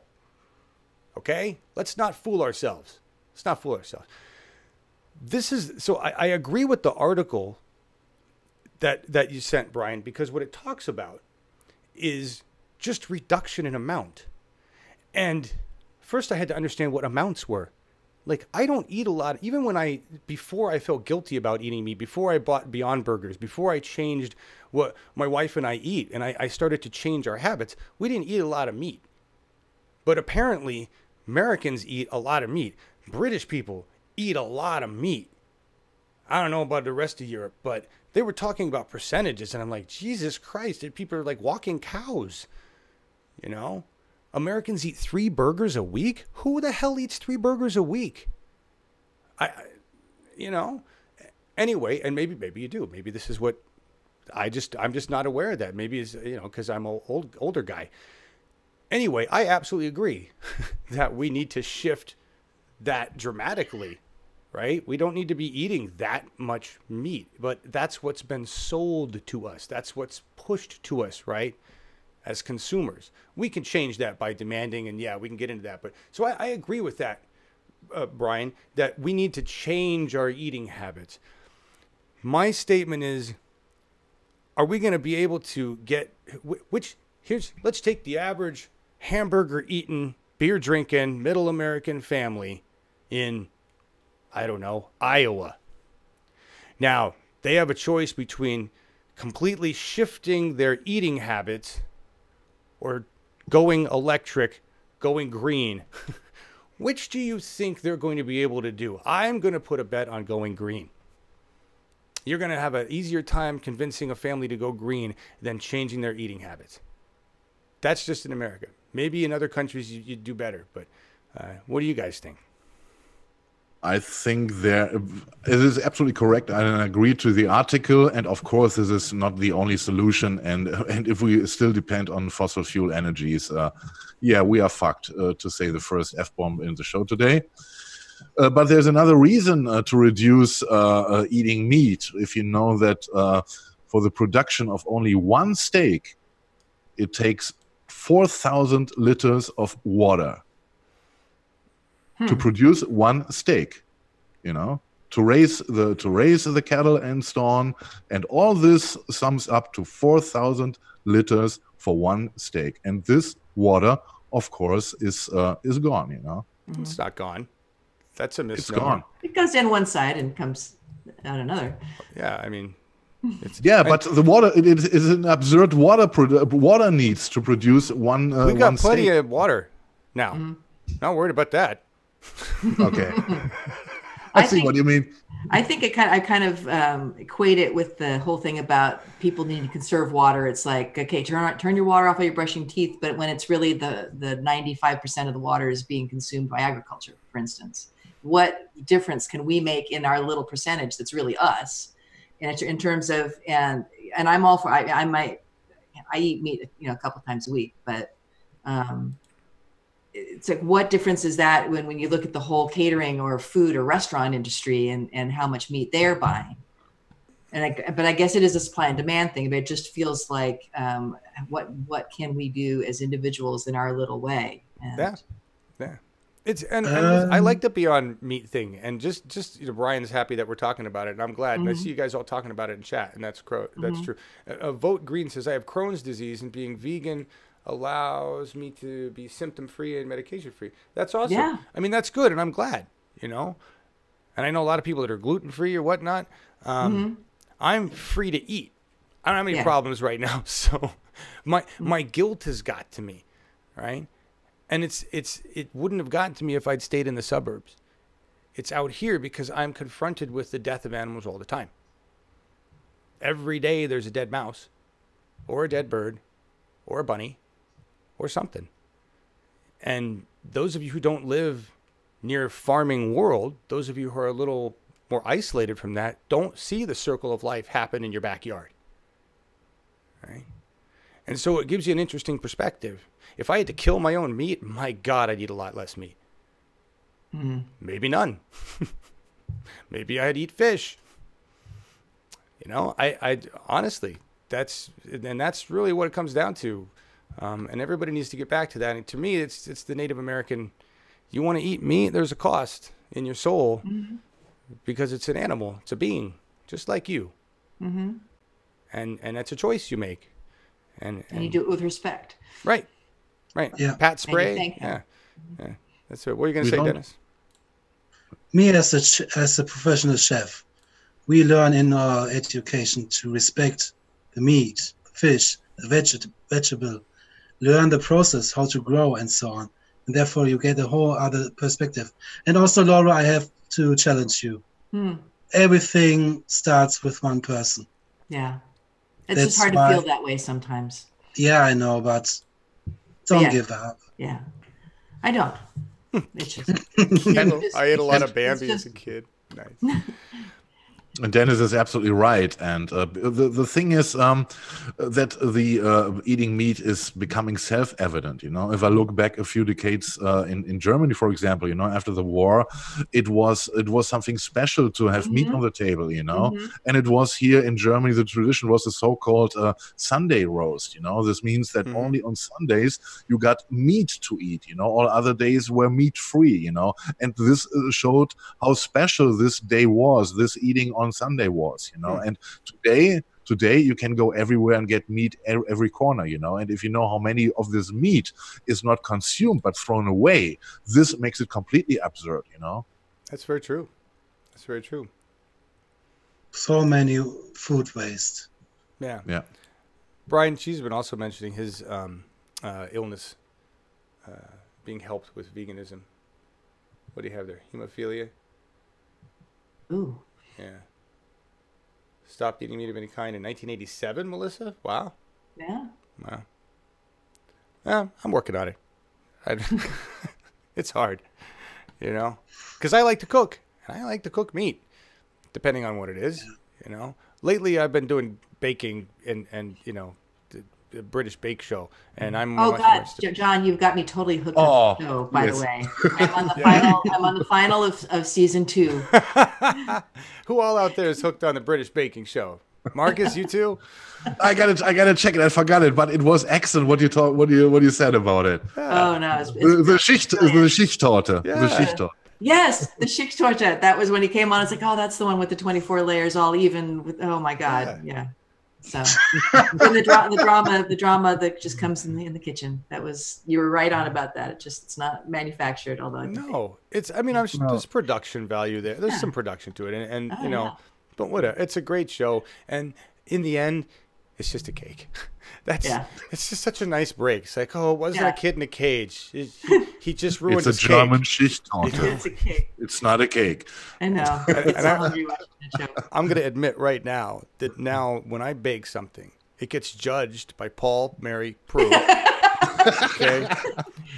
Okay? Let's not fool ourselves. Let's not fool ourselves. So I agree with the article that you sent, Brian, because what it talks about is just reduction in amount. And first, I had to understand what amounts were. Like, I don't eat a lot. Even before I felt guilty about eating meat, before I bought Beyond Burgers, before I changed what my wife and I eat, and I started to change our habits, we didn't eat a lot of meat. But apparently, Americans eat a lot of meat. British people eat a lot of meat. I don't know about the rest of Europe, but they were talking about percentages, and I'm like, Jesus Christ, people are like walking cows, you know? Americans eat 3 burgers a week? Who the hell eats 3 burgers a week? You know, anyway, and maybe you do. Maybe this is what I'm just not aware of that. Maybe it's, you know, because I'm an older guy. Anyway, I absolutely agree that we need to shift that dramatically, right? We don't need to be eating that much meat, but that's what's been sold to us. That's what's pushed to us, right? As consumers, we can change that by demanding, and yeah, we can get into that. But so I agree with that, Brian, that we need to change our eating habits. My statement is, are we going to be able to get let's take the average hamburger eating, beer drinking, middle American family in, I don't know, Iowa. Now, they have a choice between completely shifting their eating habits or going electric, going green. Which do you think they're going to be able to do? I'm going to put a bet on going green. You're going to have an easier time convincing a family to go green than changing their eating habits. That's just in America. Maybe in other countries you'd do better, but what do you guys think? I think it is absolutely correct. I agree to the article, and of course, this is not the only solution. And if we still depend on fossil fuel energies, yeah, we are fucked. To say the first F-bomb in the show today. But there's another reason to reduce eating meat. If you know that for the production of only one steak, it takes 4,000 liters of water to produce one steak. You know, to raise the cattle and so on, and all this sums up to 4,000 liters for one steak. And this water, of course, is gone. You know, it's not gone. That's a misnomer. It's gone. It goes in one side and comes out another. Yeah, I mean, but the water it is an absurd water needs to produce one. We got one plenty steak. of water now. Not worried about that. Okay, I see what you mean. I think I kind of equate it with the whole thing about people needing to conserve water. It's like, okay, turn your water off while you're brushing teeth, but when it's really the 95% of the water is being consumed by agriculture, for instance. What difference can we make in our little percentage that's really us? And in terms of, and I'm all for, I eat meat, a couple times a week, but it's like, what difference is that when you look at the whole catering or food or restaurant industry and how much meat they're buying? But I guess it is a supply and demand thing, but it just feels like, what can we do as individuals in our little way? And, yeah. And I like the Beyond Meat thing, and just Brian's happy that we're talking about it, and I'm glad. And I see you guys all talking about it in chat, and that's true. Vote Green says, I have Crohn's disease, and being vegan allows me to be symptom-free and medication-free. That's awesome. Yeah. I mean, that's good, and I'm glad, And I know a lot of people that are gluten-free or whatnot. I'm free to eat. I don't have any problems right now, so my guilt has got to me, right? And it wouldn't have gotten to me if I'd stayed in the suburbs. It's out here because I'm confronted with the death of animals all the time. Every day there's a dead mouse or a dead bird or a bunny or something. And those of you who don't live near farming world, those of you who are a little more isolated from that, don't see the circle of life happen in your backyard. Right? And so it gives you an interesting perspective. If I had to kill my own meat, my God, I'd eat a lot less meat. Maybe none. Maybe I'd eat fish. I honestly, that's really what it comes down to. And everybody needs to get back to that. And to me, it's the Native American. You want to eat meat, there's a cost in your soul because it's an animal. It's a being, just like you. And that's a choice you make. And you do it with respect. Right. Yeah. Pat spray. Yeah. That's it. What are you going to say, Deniz? Me as a professional chef, we learn in our education to respect the meat, the fish, the vegetable, learn the process, how to grow and so on. And therefore you get a whole other perspective. And also, Laura, I have to challenge you. Everything starts with one person. Yeah. It's just hard to feel that way sometimes. Yeah, I know, but don't give up. Yeah. I don't. It's just, I ate a lot of Bambi as a kid. Nice. And Deniz is absolutely right. And the thing is that the eating meat is becoming self-evident. If I look back a few decades in Germany, for example, after the war, it was something special to have meat on the table, and it was here in Germany, the tradition was the so-called Sunday roast. This means that only on Sundays you got meat to eat. All other days were meat-free. And this showed how special this day was. This eating on Sunday was, and today you can go everywhere and get meat every corner, and if you know how many of this meat is not consumed but thrown away, this makes it completely absurd, That's very true. That's very true. So many food waste. Yeah. Brian, she's been also mentioning his illness being helped with veganism. What do you have there? Hemophilia? Ooh. Yeah. Stopped eating meat of any kind in 1987, Melissa? Wow. Yeah. Wow. Yeah, I'm working on it. It's hard, because I like to cook, and I like to cook meat, depending on what it is, Lately, I've been doing baking and the British Bake Show, and I'm Oh much God, more John, you've got me totally hooked on the show. By the way, I'm on the final. I'm on the final of season 2. Who all out there is hooked on the British baking show? Marcus, you too? I gotta check it. I forgot it, but it was excellent. What you said about it? Oh no, The Schichttorte. Yeah. The Schichttorte. yes, the Schichttorte. That was when he came on. It's like, oh, that's the one with the 24 layers, all even. With, oh my God, yeah. So and the drama that just comes in the kitchen. That was, you were right on about that. It's not manufactured, although No, there's production value there. There's some production to it, and you know. Yeah. But whatever, it's a great show, and in the end, it's just a cake. It's just such a nice break. It's like, oh, it wasn't a kid in a cage. He just ruined It's his a German cake. Schichttorte. It's a cake. It's not a cake. I know. I'm going to admit right now that when I bake something, it gets judged by Paul, Mary, Prue. Okay,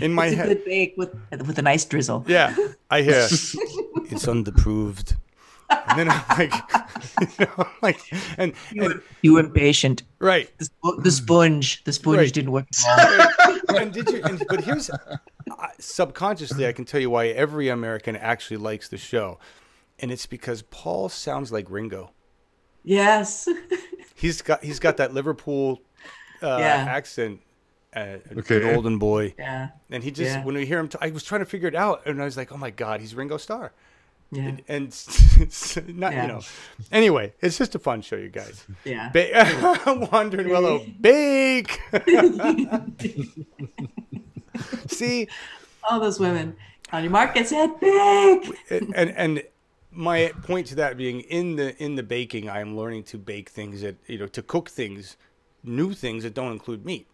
in my head, a good bake with a nice drizzle. Yeah, I hear it's underproved. And then I'm like, and you impatient, right? The sponge Right. didn't work. But here's subconsciously, I can tell you why every American actually likes the show, and it's because Paul sounds like Ringo. Yes, he's got that Liverpool accent. Golden boy. Yeah. And he just when we hear him, I was trying to figure it out, and I was like, oh my God, he's Ringo Starr. Yeah. And it's not, you know. Anyway, it's just a fun show, you guys. Yeah. Wandering Willow, bake. See, all those women on your mark, get set, bake. And my point to that being in the baking, I am learning to bake things to cook things, new things that don't include meat.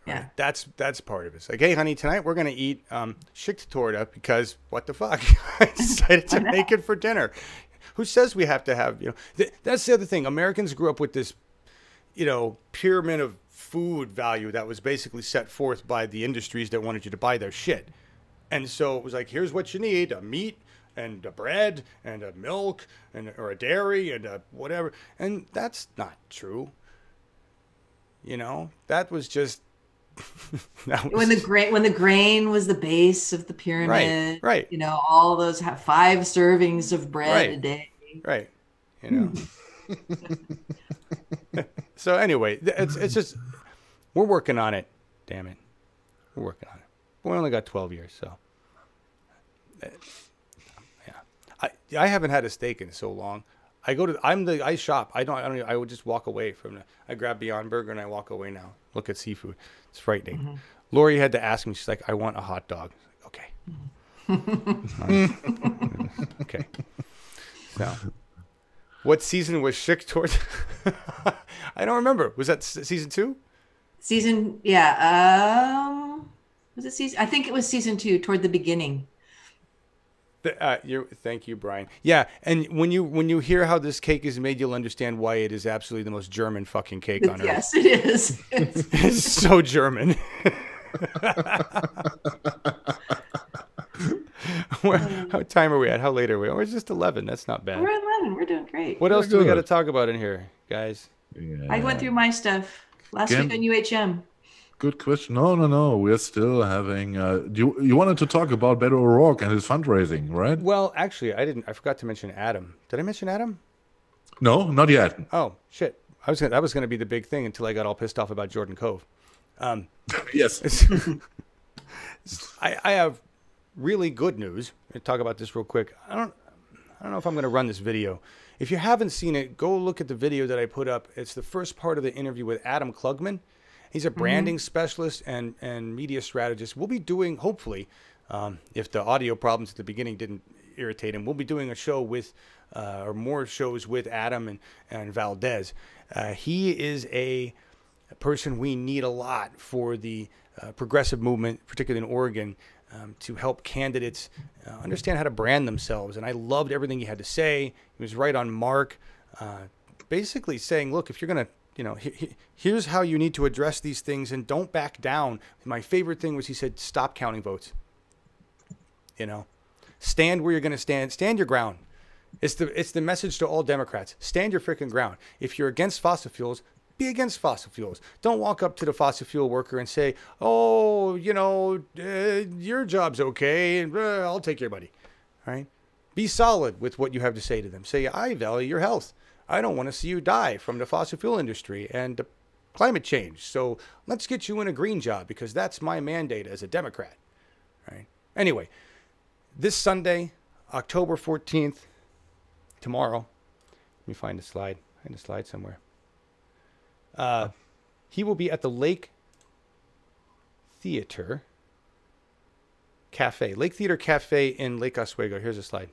Yeah, that's part of it. It's like, hey, honey, tonight we're gonna eat Schichttorte because what the fuck? I decided to make it for dinner. Who says we have to have? That's the other thing. Americans grew up with this, pyramid of food value that was basically set forth by the industries that wanted you to buy their shit, and so it was like, here's what you need: a meat and a bread and a milk or a dairy and a whatever. And that's not true. That was just. When the grain was the base of the pyramid, right. All those 5 servings of bread a day, right? So anyway, it's just we're working on it. Damn it, we're working on it. We only got 12 years, so yeah. I haven't had a steak in so long. I shop. I would just walk away from I grab Beyond Burger and I walk away now. Look at seafood. It's frightening. Mm-hmm. Lori had to ask me. She's like, I want a hot dog. Okay. Okay. So, what season was Schichttorte? I don't remember. Was that season 2? Was it season? I think it was season 2, toward the beginning. Thank you, Brian. Yeah, and when you hear how this cake is made, you'll understand why it is absolutely the most German fucking cake on earth. Yes, it is. It's so German. What time are we at? How late are we? We're just 11. That's not bad. We're 11. We're doing great. What else do we got to talk about in here, guys? Yeah. I went through my stuff last week on UHM. Good question. No. We're still having. You wanted to talk about Beto O'Rourke and his fundraising, right? Well, actually, I didn't. I forgot to mention Adam. Did I mention Adam? No, not yet. Oh shit! That was going to be the big thing until I got all pissed off about Jordan Cove. Yes. I have really good news. I'll talk about this real quick. I don't know if I'm going to run this video. If you haven't seen it, go look at the video that I put up. It's the first part of the interview with Adam Klugman. He's a branding specialist and media strategist. We'll be doing, hopefully, if the audio problems at the beginning didn't irritate him, we'll be doing a show with, or more shows with Adam and Valdez. He is a person we need a lot for the progressive movement, particularly in Oregon, to help candidates understand how to brand themselves. And I loved everything he had to say. He was right on mark, basically saying, look, if you're going to, here's how you need to address these things and don't back down. My favorite thing was he said, stop counting votes. Stand where you're going to stand. Stand your ground. It's the message to all Democrats. Stand your freaking ground. If you're against fossil fuels, be against fossil fuels. Don't walk up to the fossil fuel worker and say, oh, your job's okay, and I'll take your money. All right? Be solid with what you have to say to them. Say, I value your health. I don't want to see you die from the fossil fuel industry and the climate change. So let's get you in a green job because that's my mandate as a Democrat. Right? Anyway, this Sunday, October 14th, tomorrow, let me find a slide. Find a slide somewhere. He will be at the Lake Theater Cafe. Lake Theater Cafe in Lake Oswego. Here's a slide.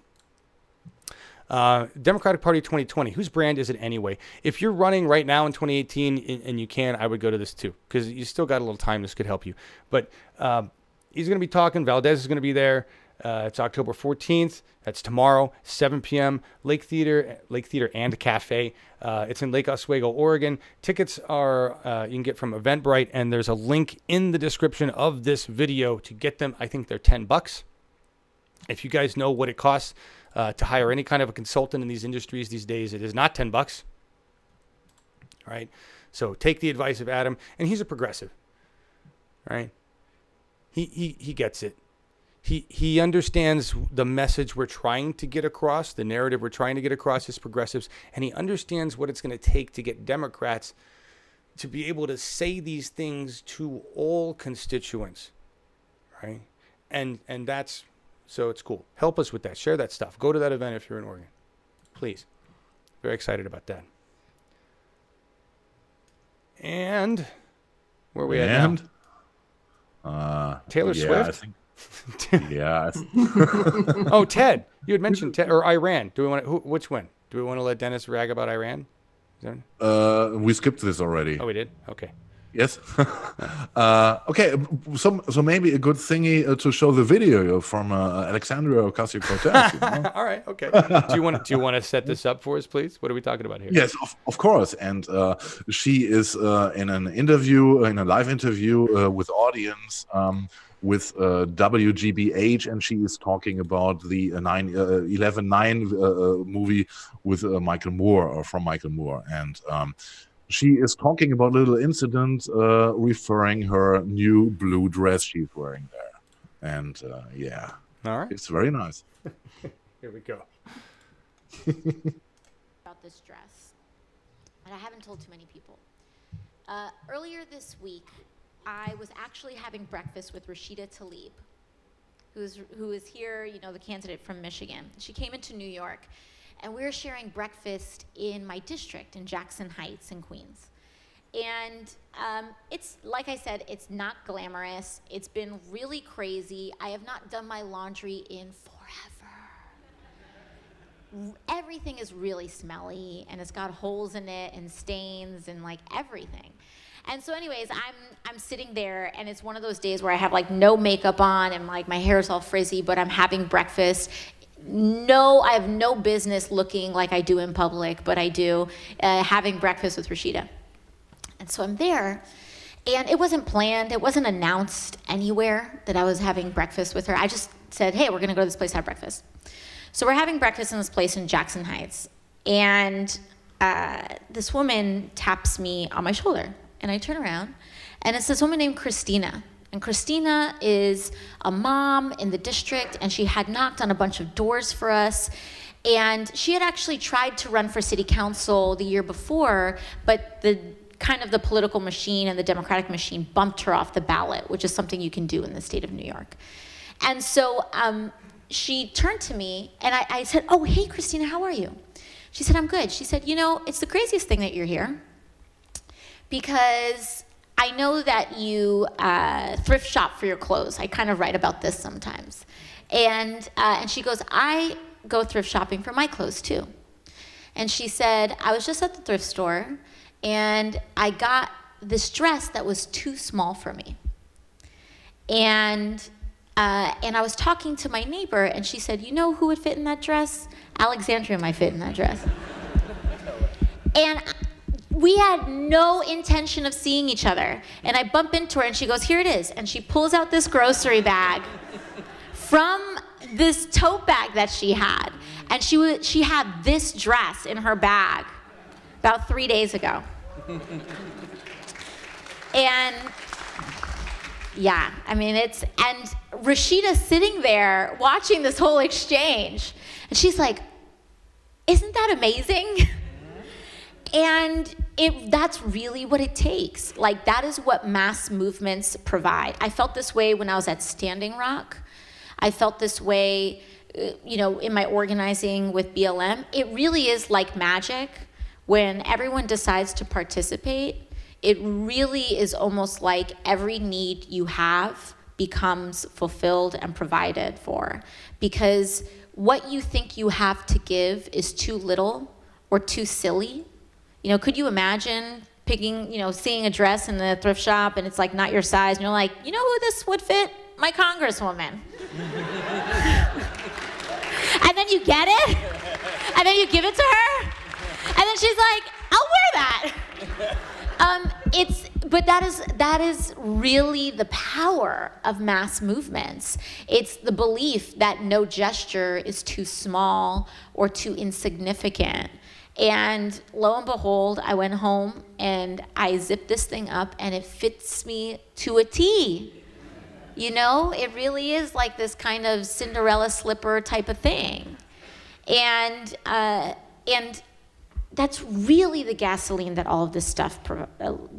Democratic Party 2020. Whose brand is it anyway? If you're running right now in 2018 and you can, I would go to this too because you still got a little time. This could help you. But he's going to be talking. Valdez is going to be there. It's October 14th. That's tomorrow, 7 p.m. Lake Theater and Cafe. It's in Lake Oswego, Oregon. Tickets are you can get from Eventbrite, and there's a link in the description of this video to get them. I think they're $10. If you guys know what it costs to hire any kind of a consultant in these industries these days, it is not $10. All right. So take the advice of Adam, and he's a progressive. All right. He gets it. He understands the message we're trying to get across, the narrative we're trying to get across as progressives, and he understands what it's going to take to get Democrats to be able to say these things to all constituents, right? And that's, so it's cool. Help us with that. Share that stuff. Go to that event if you're in Oregon. Please. Very excited about that. And where are we at now? Taylor Swift? I think. Yeah. Oh, Ted. You had mentioned Ted or Iran. Do we want to, which one? Do we want to let Deniz rag about Iran? We skipped this already. Oh, we did? Okay. Yes. Okay. So maybe a good thingy to show the video from Alexandria Ocasio-Cortez. You know? All right. Okay. Do you want to set this up for us, please? What are we talking about here? Yes, of course. And she is in an interview, in a live interview with audience. With WGBH, and she is talking about the 11/9 movie with Michael Moore, or from Michael Moore, and she is talking about a little incident referring her new blue dress she's wearing there, and yeah, all right, it's very nice. Here we go. About this dress, and I haven't told too many people. Earlier this week, I was actually having breakfast with Rashida Tlaib, who is here, the candidate from Michigan. She came into New York, and we were sharing breakfast in my district in Jackson Heights in Queens. And it's, like I said, it's not glamorous. It's been really crazy. I have not done my laundry in forever. Everything is really smelly, and it's got holes in it and stains and like everything. And so anyways, I'm sitting there, and it's one of those days where I have like no makeup on and like my hair is all frizzy, but I'm having breakfast. I have no business looking like I do in public, but I do, having breakfast with Rashida. And so I'm there, and it wasn't planned. It wasn't announced anywhere that I was having breakfast with her. I just said, hey, we're gonna go to this place to have breakfast. So we're having breakfast in this place in Jackson Heights, and this woman taps me on my shoulder. And I turn around, and it's this woman named Christina. And Christina is a mom in the district, and she had knocked on a bunch of doors for us. And she had actually tried to run for city council the year before, but the political machine and the Democratic machine bumped her off the ballot, which is something you can do in the state of New York. And so she turned to me, and I said, oh, hey, Christina, how are you? She said, I'm good. She said, it's the craziest thing that you're here, because I know that you thrift shop for your clothes. I kind of write about this sometimes. And she goes, I go thrift shopping for my clothes too. And she said, I was just at the thrift store, and I got this dress that was too small for me. And I was talking to my neighbor, and she said, who would fit in that dress? Alexandria might fit in that dress. And we had no intention of seeing each other. And I bump into her, and she goes, here it is. And she pulls out this grocery bag from this tote bag that she had. And she had this dress in her bag about 3 days ago. And yeah, I mean, and Rashida's sitting there watching this whole exchange, and she's like, isn't that amazing? And that's really what it takes. Like, that is what mass movements provide. I felt this way when I was at Standing Rock. I felt this way, in my organizing with BLM. It really is like magic. When everyone decides to participate, it really is almost like every need you have becomes fulfilled and provided for. Because what you think you have to give is too little or too silly. Could you imagine picking, seeing a dress in the thrift shop and it's like not your size, and you're like, you know who this would fit? My congresswoman. And then you get it, and then you give it to her, and then she's like, I'll wear that. But that is really the power of mass movements. It's the belief that no gesture is too small or too insignificant. And lo and behold, I went home and I zipped this thing up and it fits me to a T. It really is like this kind of Cinderella slipper type of thing. And that's really the gasoline that all of this stuff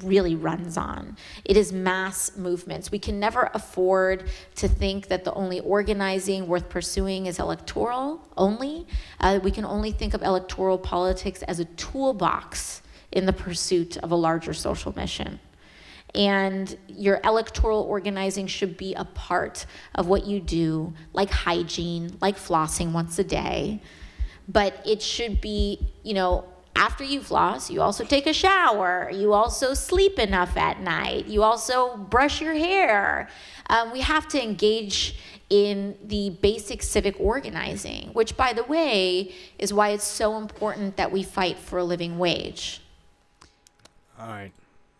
really runs on. It is mass movements. We can never afford to think that the only organizing worth pursuing is electoral only. We can only think of electoral politics as a toolbox in the pursuit of a larger social mission. And your electoral organizing should be a part of what you do, like hygiene, like flossing once a day. But it should be, after you floss, you also take a shower. You also sleep enough at night. You also brush your hair. We have to engage in the basic civic organizing, which, by the way, is why it's so important that we fight for a living wage. All right.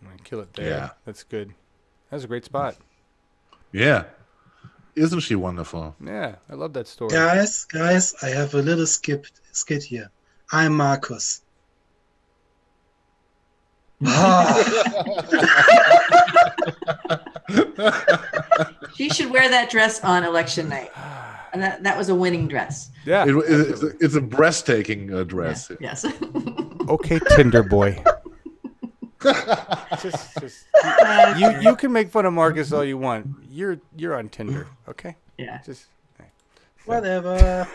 I'm going to kill it there. Yeah. That's good. That's a great spot. Yeah. Isn't she wonderful? Yeah, I love that story. Guys, I have a little skit here. I'm Markus. She should wear that dress on election night. And that was a winning dress. Yeah. It's a breathtaking dress. Yeah, yes. Okay, Tinder boy. You can make fun of Markus all you want. You're on Tinder, okay? Yeah. Whatever.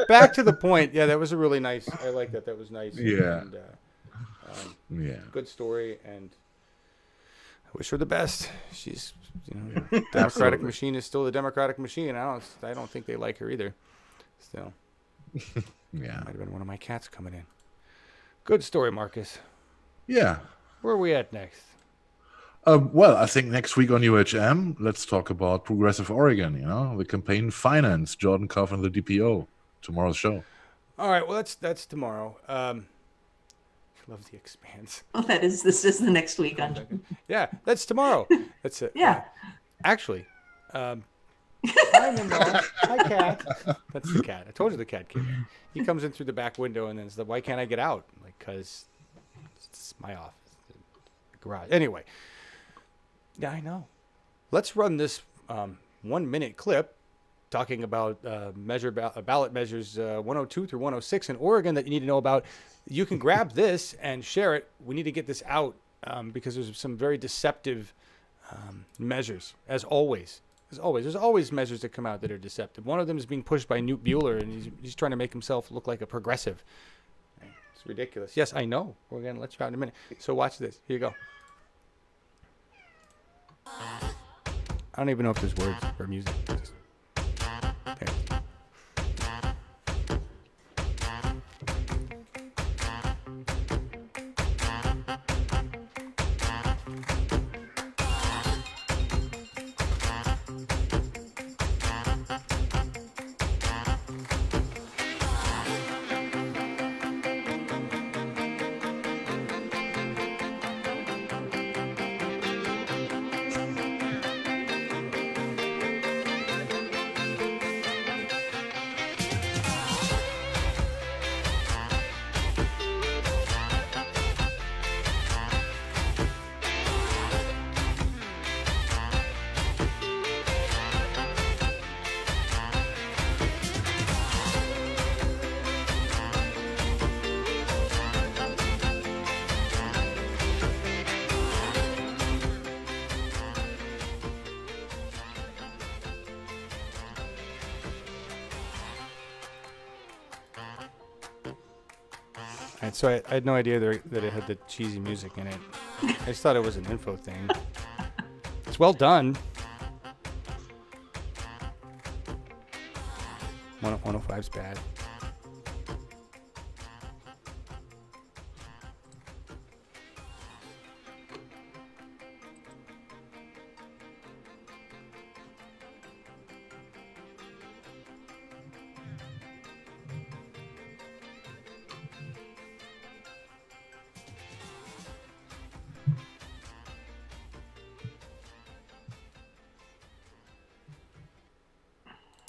Back to the point. Yeah, that was a really nice. I like that. That was nice. Yeah. And, Yeah. good story, and I wish her the best. She's, Democratic machine is still the Democratic machine. I don't think they like her either. Still. Yeah. Might have been one of my cats coming in. Good story, Markus. Yeah. Where are we at next? Well, I think next week on UHM, let's talk about Progressive Oregon, the campaign finance, Jordan Cuff and the DPO, tomorrow's show. All right, well, that's tomorrow. I love The Expanse. Oh, this is the next week. Yeah, that's tomorrow. That's it. Yeah. Actually, hi, Mimo. Hi, cat. That's the cat. I told you the cat came in. He comes in through the back window and then says, why can't I get out? Because it's my office, the garage. Anyway. Yeah, I know. Let's run this 1 minute clip talking about ballot measures 102 through 106 in Oregon that you need to know about. You can grab this and share it. We need to get this out because there's some very deceptive measures, as always. There's always measures that come out that are deceptive. One of them is being pushed by Newt Bueller, and he's trying to make himself look like a progressive. It's ridiculous. Yes, I know. We're going to let you out in a minute. So watch this. Here you go. I don't even know if there's words or music. Just, there. And so I had no idea that it had the cheesy music in it. I just thought it was an info thing. It's well done. 105's bad.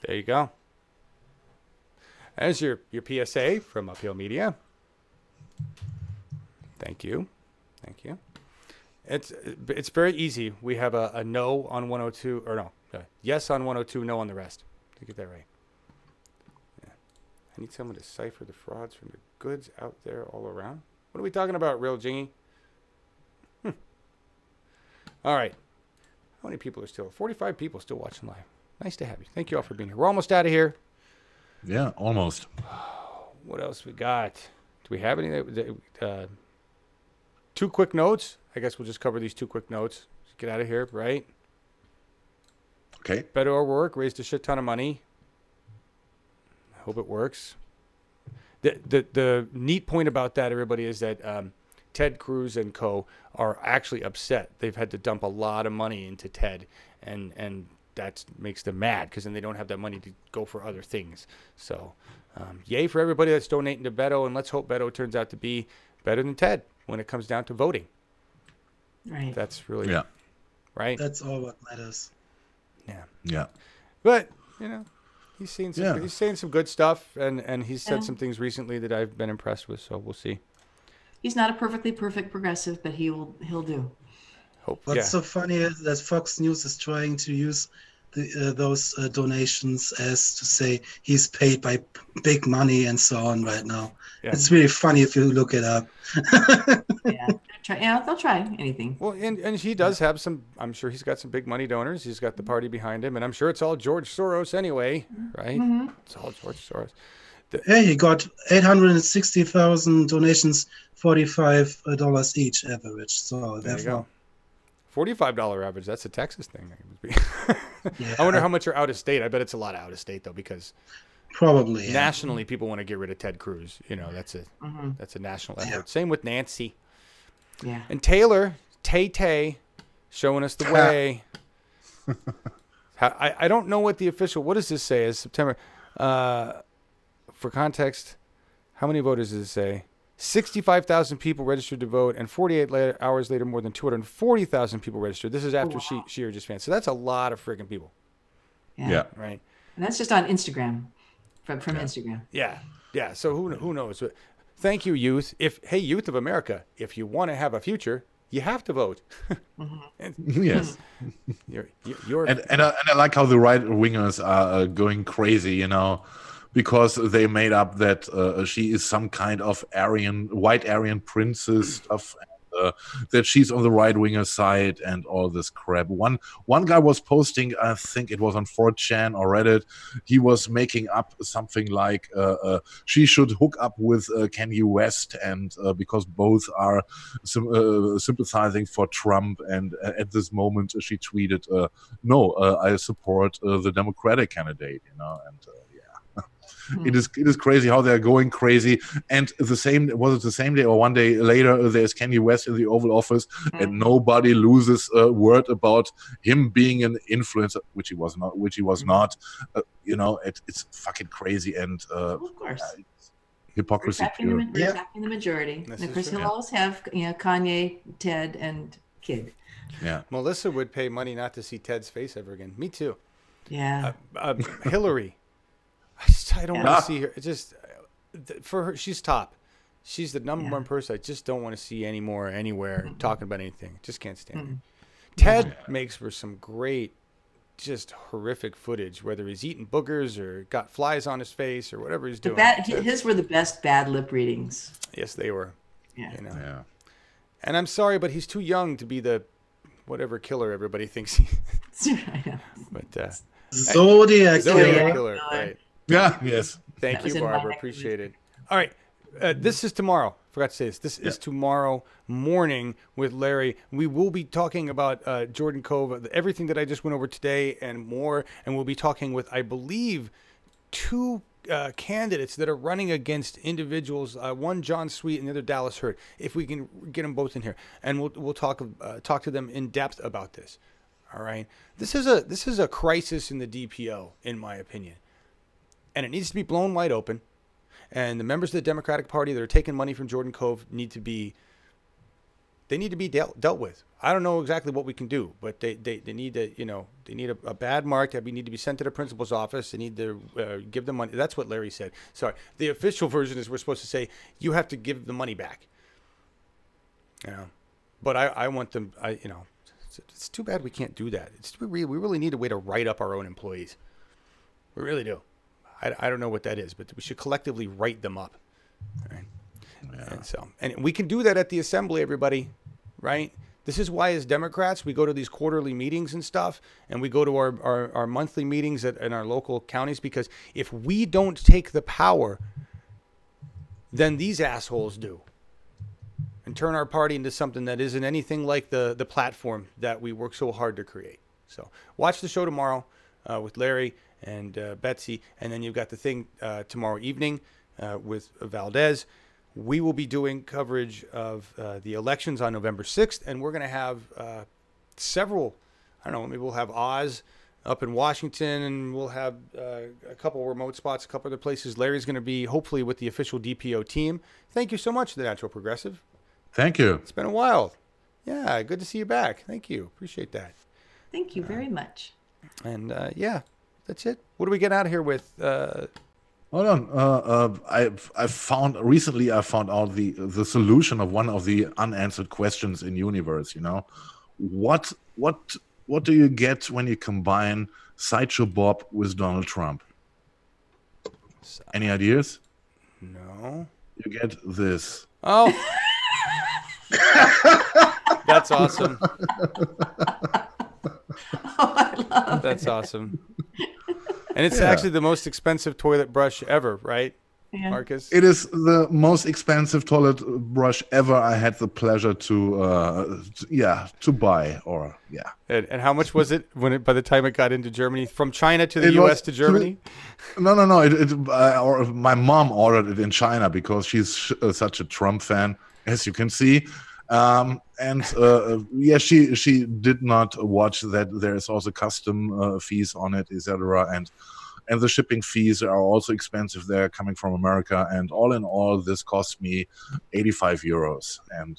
There you go. There's your PSA from Uphill Media. Thank you. Thank you. It's very easy. We have a no on 102, or no, yes on 102, no on the rest. To get that right. Yeah. I need someone to decipher the frauds from the goods out there all around. What are we talking about, real Jingy? All right. How many people are still? 45 people still watching live. Nice to have you. Thank you all for being here. We're almost out of here. Yeah, almost. What else we got? Do we have any? 2 quick notes. I guess we'll just cover these 2 quick notes. Just get out of here, right? Okay. Beto O'Rourke raised a shit ton of money. I hope it works. The neat point about that, everybody, is that Ted Cruz and co. are actually upset. They've had to dump a lot of money into Ted, and that makes them mad because then they don't have that money to go for other things. So, yay for everybody that's donating to Beto, and let's hope Beto turns out to be better than Ted when it comes down to voting. Right. That's really right. That's all what matters. Yeah. Yeah. But he's saying some good stuff, and he's said some things recently that I've been impressed with. So we'll see. He's not a perfectly perfect progressive, but he'll do. What's so funny is that Fox News is trying to use those donations as to say he's paid by big money and so on right now. Yeah. It's really funny if you look it up. They'll try anything. Well, and he does have some, I'm sure he's got some big money donors. He's got the party behind him, and I'm sure it's all George Soros anyway, right? Mm-hmm. It's all George Soros. He got 860,000 donations, $45 each average. So there you go. $45 average. That's a Texas thing. Yeah. I wonder how much are out of state. I bet it's a lot out of state though, because probably nationally people want to get rid of Ted Cruz. That's a national effort. Yeah. Same with Nancy. Yeah. And Taylor, Tay, showing us the way. I don't know what the official. What does this say? Is September? For context, how many voters does it say? 65,000 people registered to vote, and 48 hours later, more than 240,000 people registered. This is after she or just fans. So that's a lot of freaking people. Yeah. Right. And that's just on Instagram, from Instagram. Yeah. Yeah. So who knows? Thank you, youth. Youth of America, if you want to have a future, you have to vote. Yes. And I like how the right wingers are going crazy, because they made up that she is some kind of white Aryan princess stuff, and that she's on the right-winger side and all this crap. One guy was posting, I think it was on 4chan or Reddit, he was making up something like she should hook up with Kanye West, and because both are sympathizing for Trump, and at this moment she tweeted, no, I support the Democratic candidate, and It is crazy how they're going crazy. And the same day or one day later, there's Kanye West in the Oval Office, and nobody loses a word about him being an influencer, which he was not. It's fucking crazy, and of course, hypocrisy. We're attacking the majority. And of course, he'll always have Kanye, Ted, and Kid. Yeah, Melissa would pay money not to see Ted's face ever again. Me too. Yeah, Hillary. I don't want to see her. For her, she's top. She's the number one person I just don't want to see anywhere talking about anything. Just can't stand her. Ted makes for some great, just horrific footage, whether he's eating boogers or got flies on his face or whatever he's doing. His were the best bad lip readings. Yes, they were. Yeah. Yeah. And I'm sorry, but he's too young to be the whatever killer everybody thinks he is. But Zodiac killer, right? Yeah, yes. Thank you, Barbara. Appreciate it. All right. This is tomorrow. Forgot to say this. This is tomorrow morning with Larry. We will be talking about Jordan Cove, everything that I just went over today and more. And we'll be talking with, I believe, 2 candidates that are running against individuals. One, John Sweet, and the other, Dallas Hurt. If we can get them both in here, and we'll talk to them in depth about this. All right. This is a crisis in the DPO, in my opinion, and it needs to be blown wide open. And the members of the Democratic Party that are taking money from Jordan Cove need to be dealt with. I don't know exactly what we can do, but they need to, they need a bad mark that we need to be sent to the principal's office. They need to give them money. That's what Larry said. Sorry. The official version is we're supposed to say, you have to give the money back. But I want them, it's too bad we can't do that. We really need a way to write up our own employees. We really do. I don't know what that is, but we should collectively write them up. All right. Yeah. And we can do that at the assembly, everybody, right? This is why, as Democrats, we go to these quarterly meetings and stuff, and we go to our monthly meetings in our local counties, because if we don't take the power, then these assholes do, and turn our party into something that isn't anything like the platform that we work so hard to create. So watch the show tomorrow with Larry and Betsy, and then you've got the thing tomorrow evening with Valdez. We will be doing coverage of the elections on November 6th, and we're going to have several, I don't know, maybe we'll have Oz up in Washington, and we'll have a couple remote spots, a couple other places. Larry's going to be hopefully with the official DPO team. Thank you so much, The Natural Progressive. Thank you. It's been a while. Yeah, good to see you back. Thank you. Appreciate that. Thank you very much. And yeah, that's it. What do we get out of here with? Hold on. I found out the solution of one of the unanswered questions in universe. What do you get when you combine Sideshow Bob with Donald Trump? Any ideas? No. You get this. Oh. That's awesome. Oh, I love That's it. awesome. And it's actually the most expensive toilet brush ever, right, Markus? It is the most expensive toilet brush ever. I had the pleasure to buy. And how much was it by the time it got into Germany, from China to the U.S. to Germany? No. My mom ordered it in China because she's such a Trump fan, as you can see. She did not watch that there is also custom fees on it, etc. And the shipping fees are also expensive there, coming from America. And all in all, this cost me 85 euros. And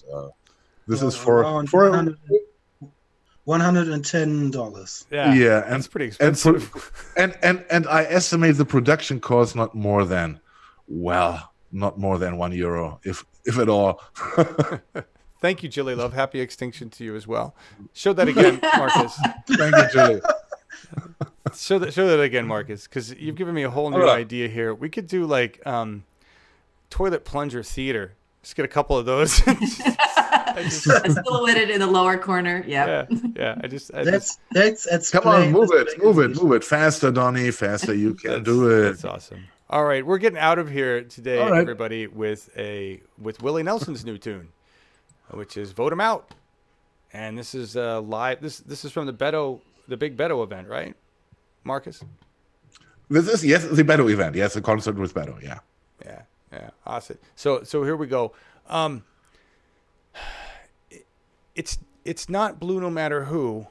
this is for $110. Yeah, that's pretty expensive. And I estimate the production cost not more than €1, if at all. Thank you, Julie Love. Happy extinction to you as well. Show that again, Markus. Thank you, Julie. Show that again, Markus, because you've given me a whole new idea here. We could do like toilet plunger theater. Just get a couple of those. Silhouetted in the lower corner. Yeah. Come on, move it faster, Donnie, faster. You can do it. That's awesome. All right, we're getting out of here today, everybody, with Willie Nelson's new tune, which is "Vote Him Out," and this is live. This is from the big Beto event, right, Markus? This is the Beto event. Yes, a concert with Beto. Yeah. Awesome. So here we go. It's not blue no matter who.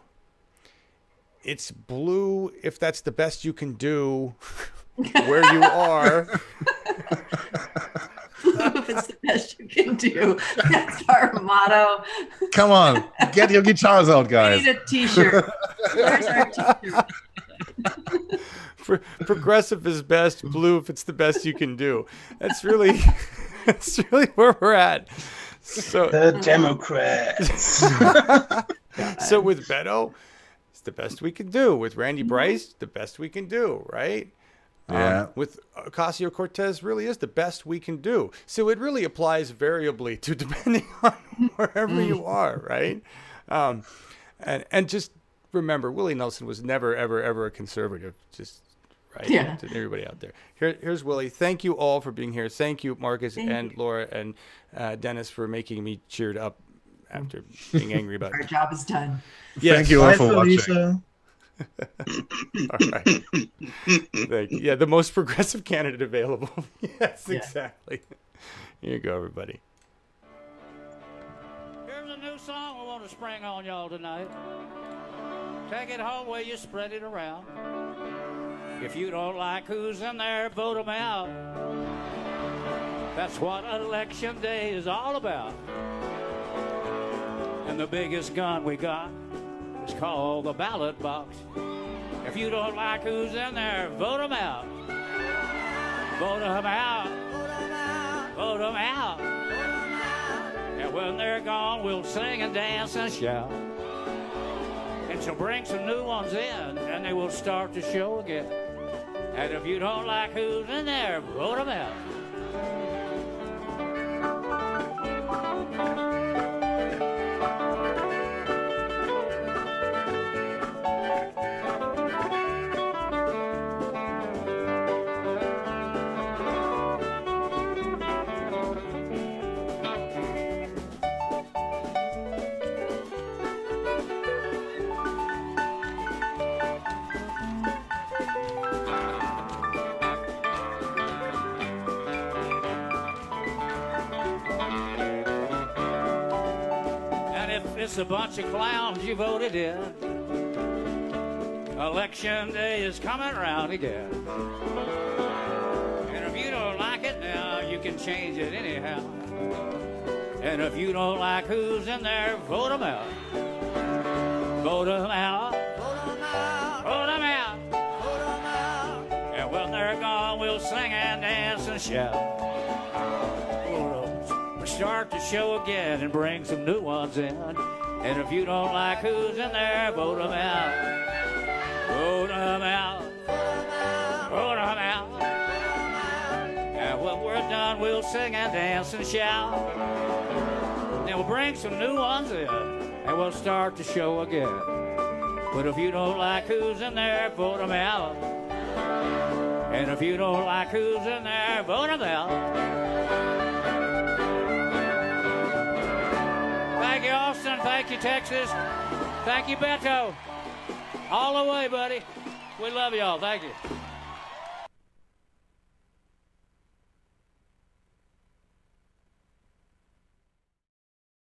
It's blue if that's the best you can do where you are. If it's the best you can do. That's our motto. Come on, get your guitars out, guys. We need a t-shirt. Where's our t-shirt? Progressive is best, blue if it's the best you can do. That's really where we're at. So the Democrats. So with Beto, it's the best we can do. With Randy Bryce, the best we can do, right? Yeah. With Ocasio-Cortez, really is the best we can do. So it really applies variably to depending on wherever you are, right? And just remember, Willie Nelson was never, ever, ever a conservative. Just right? Yeah. To everybody out there. Here's Willie. Thank you all for being here. Thank you, Markus and Laura and Deniz, for making me cheered up after being angry about Our job is done. Yes. Thank you all Bye, for watching. Felicia. All right. Thank you. Yeah, the most progressive candidate available. Yes, Yeah. exactly. Here you go, everybody. Here's a new song I want to spring on y'all tonight. Take it home where you spread it around. If you don't like who's in there, vote them out. That's what election day is all about. And the biggest gun we got is called the ballot box. If you don't like who's in there, vote them out. Vote them out. Vote them out. And when they're gone, we'll sing and dance and shout. And she'll bring some new ones in, and they will start the show again. And if you don't like who's in there, vote them out. It's a bunch of clowns you voted in. Election day is coming around again. And if you don't like it now, you can change it anyhow. And if you don't like who's in there, vote them out. Vote them out. Vote them out. Vote them out. Vote them out. And when they're gone, we'll sing and dance and shout. We'll start the show again and bring some new ones in. And if you don't like who's in there, vote them out. Vote them out. Vote them out. And when we're done, we'll sing and dance and shout. Then we'll bring some new ones in, and we'll start the show again. But if you don't like who's in there, vote them out. And if you don't like who's in there, vote them out. Thank you, Austin. Thank you, Texas. Thank you, Beto. All the way, buddy. We love y'all. Thank you.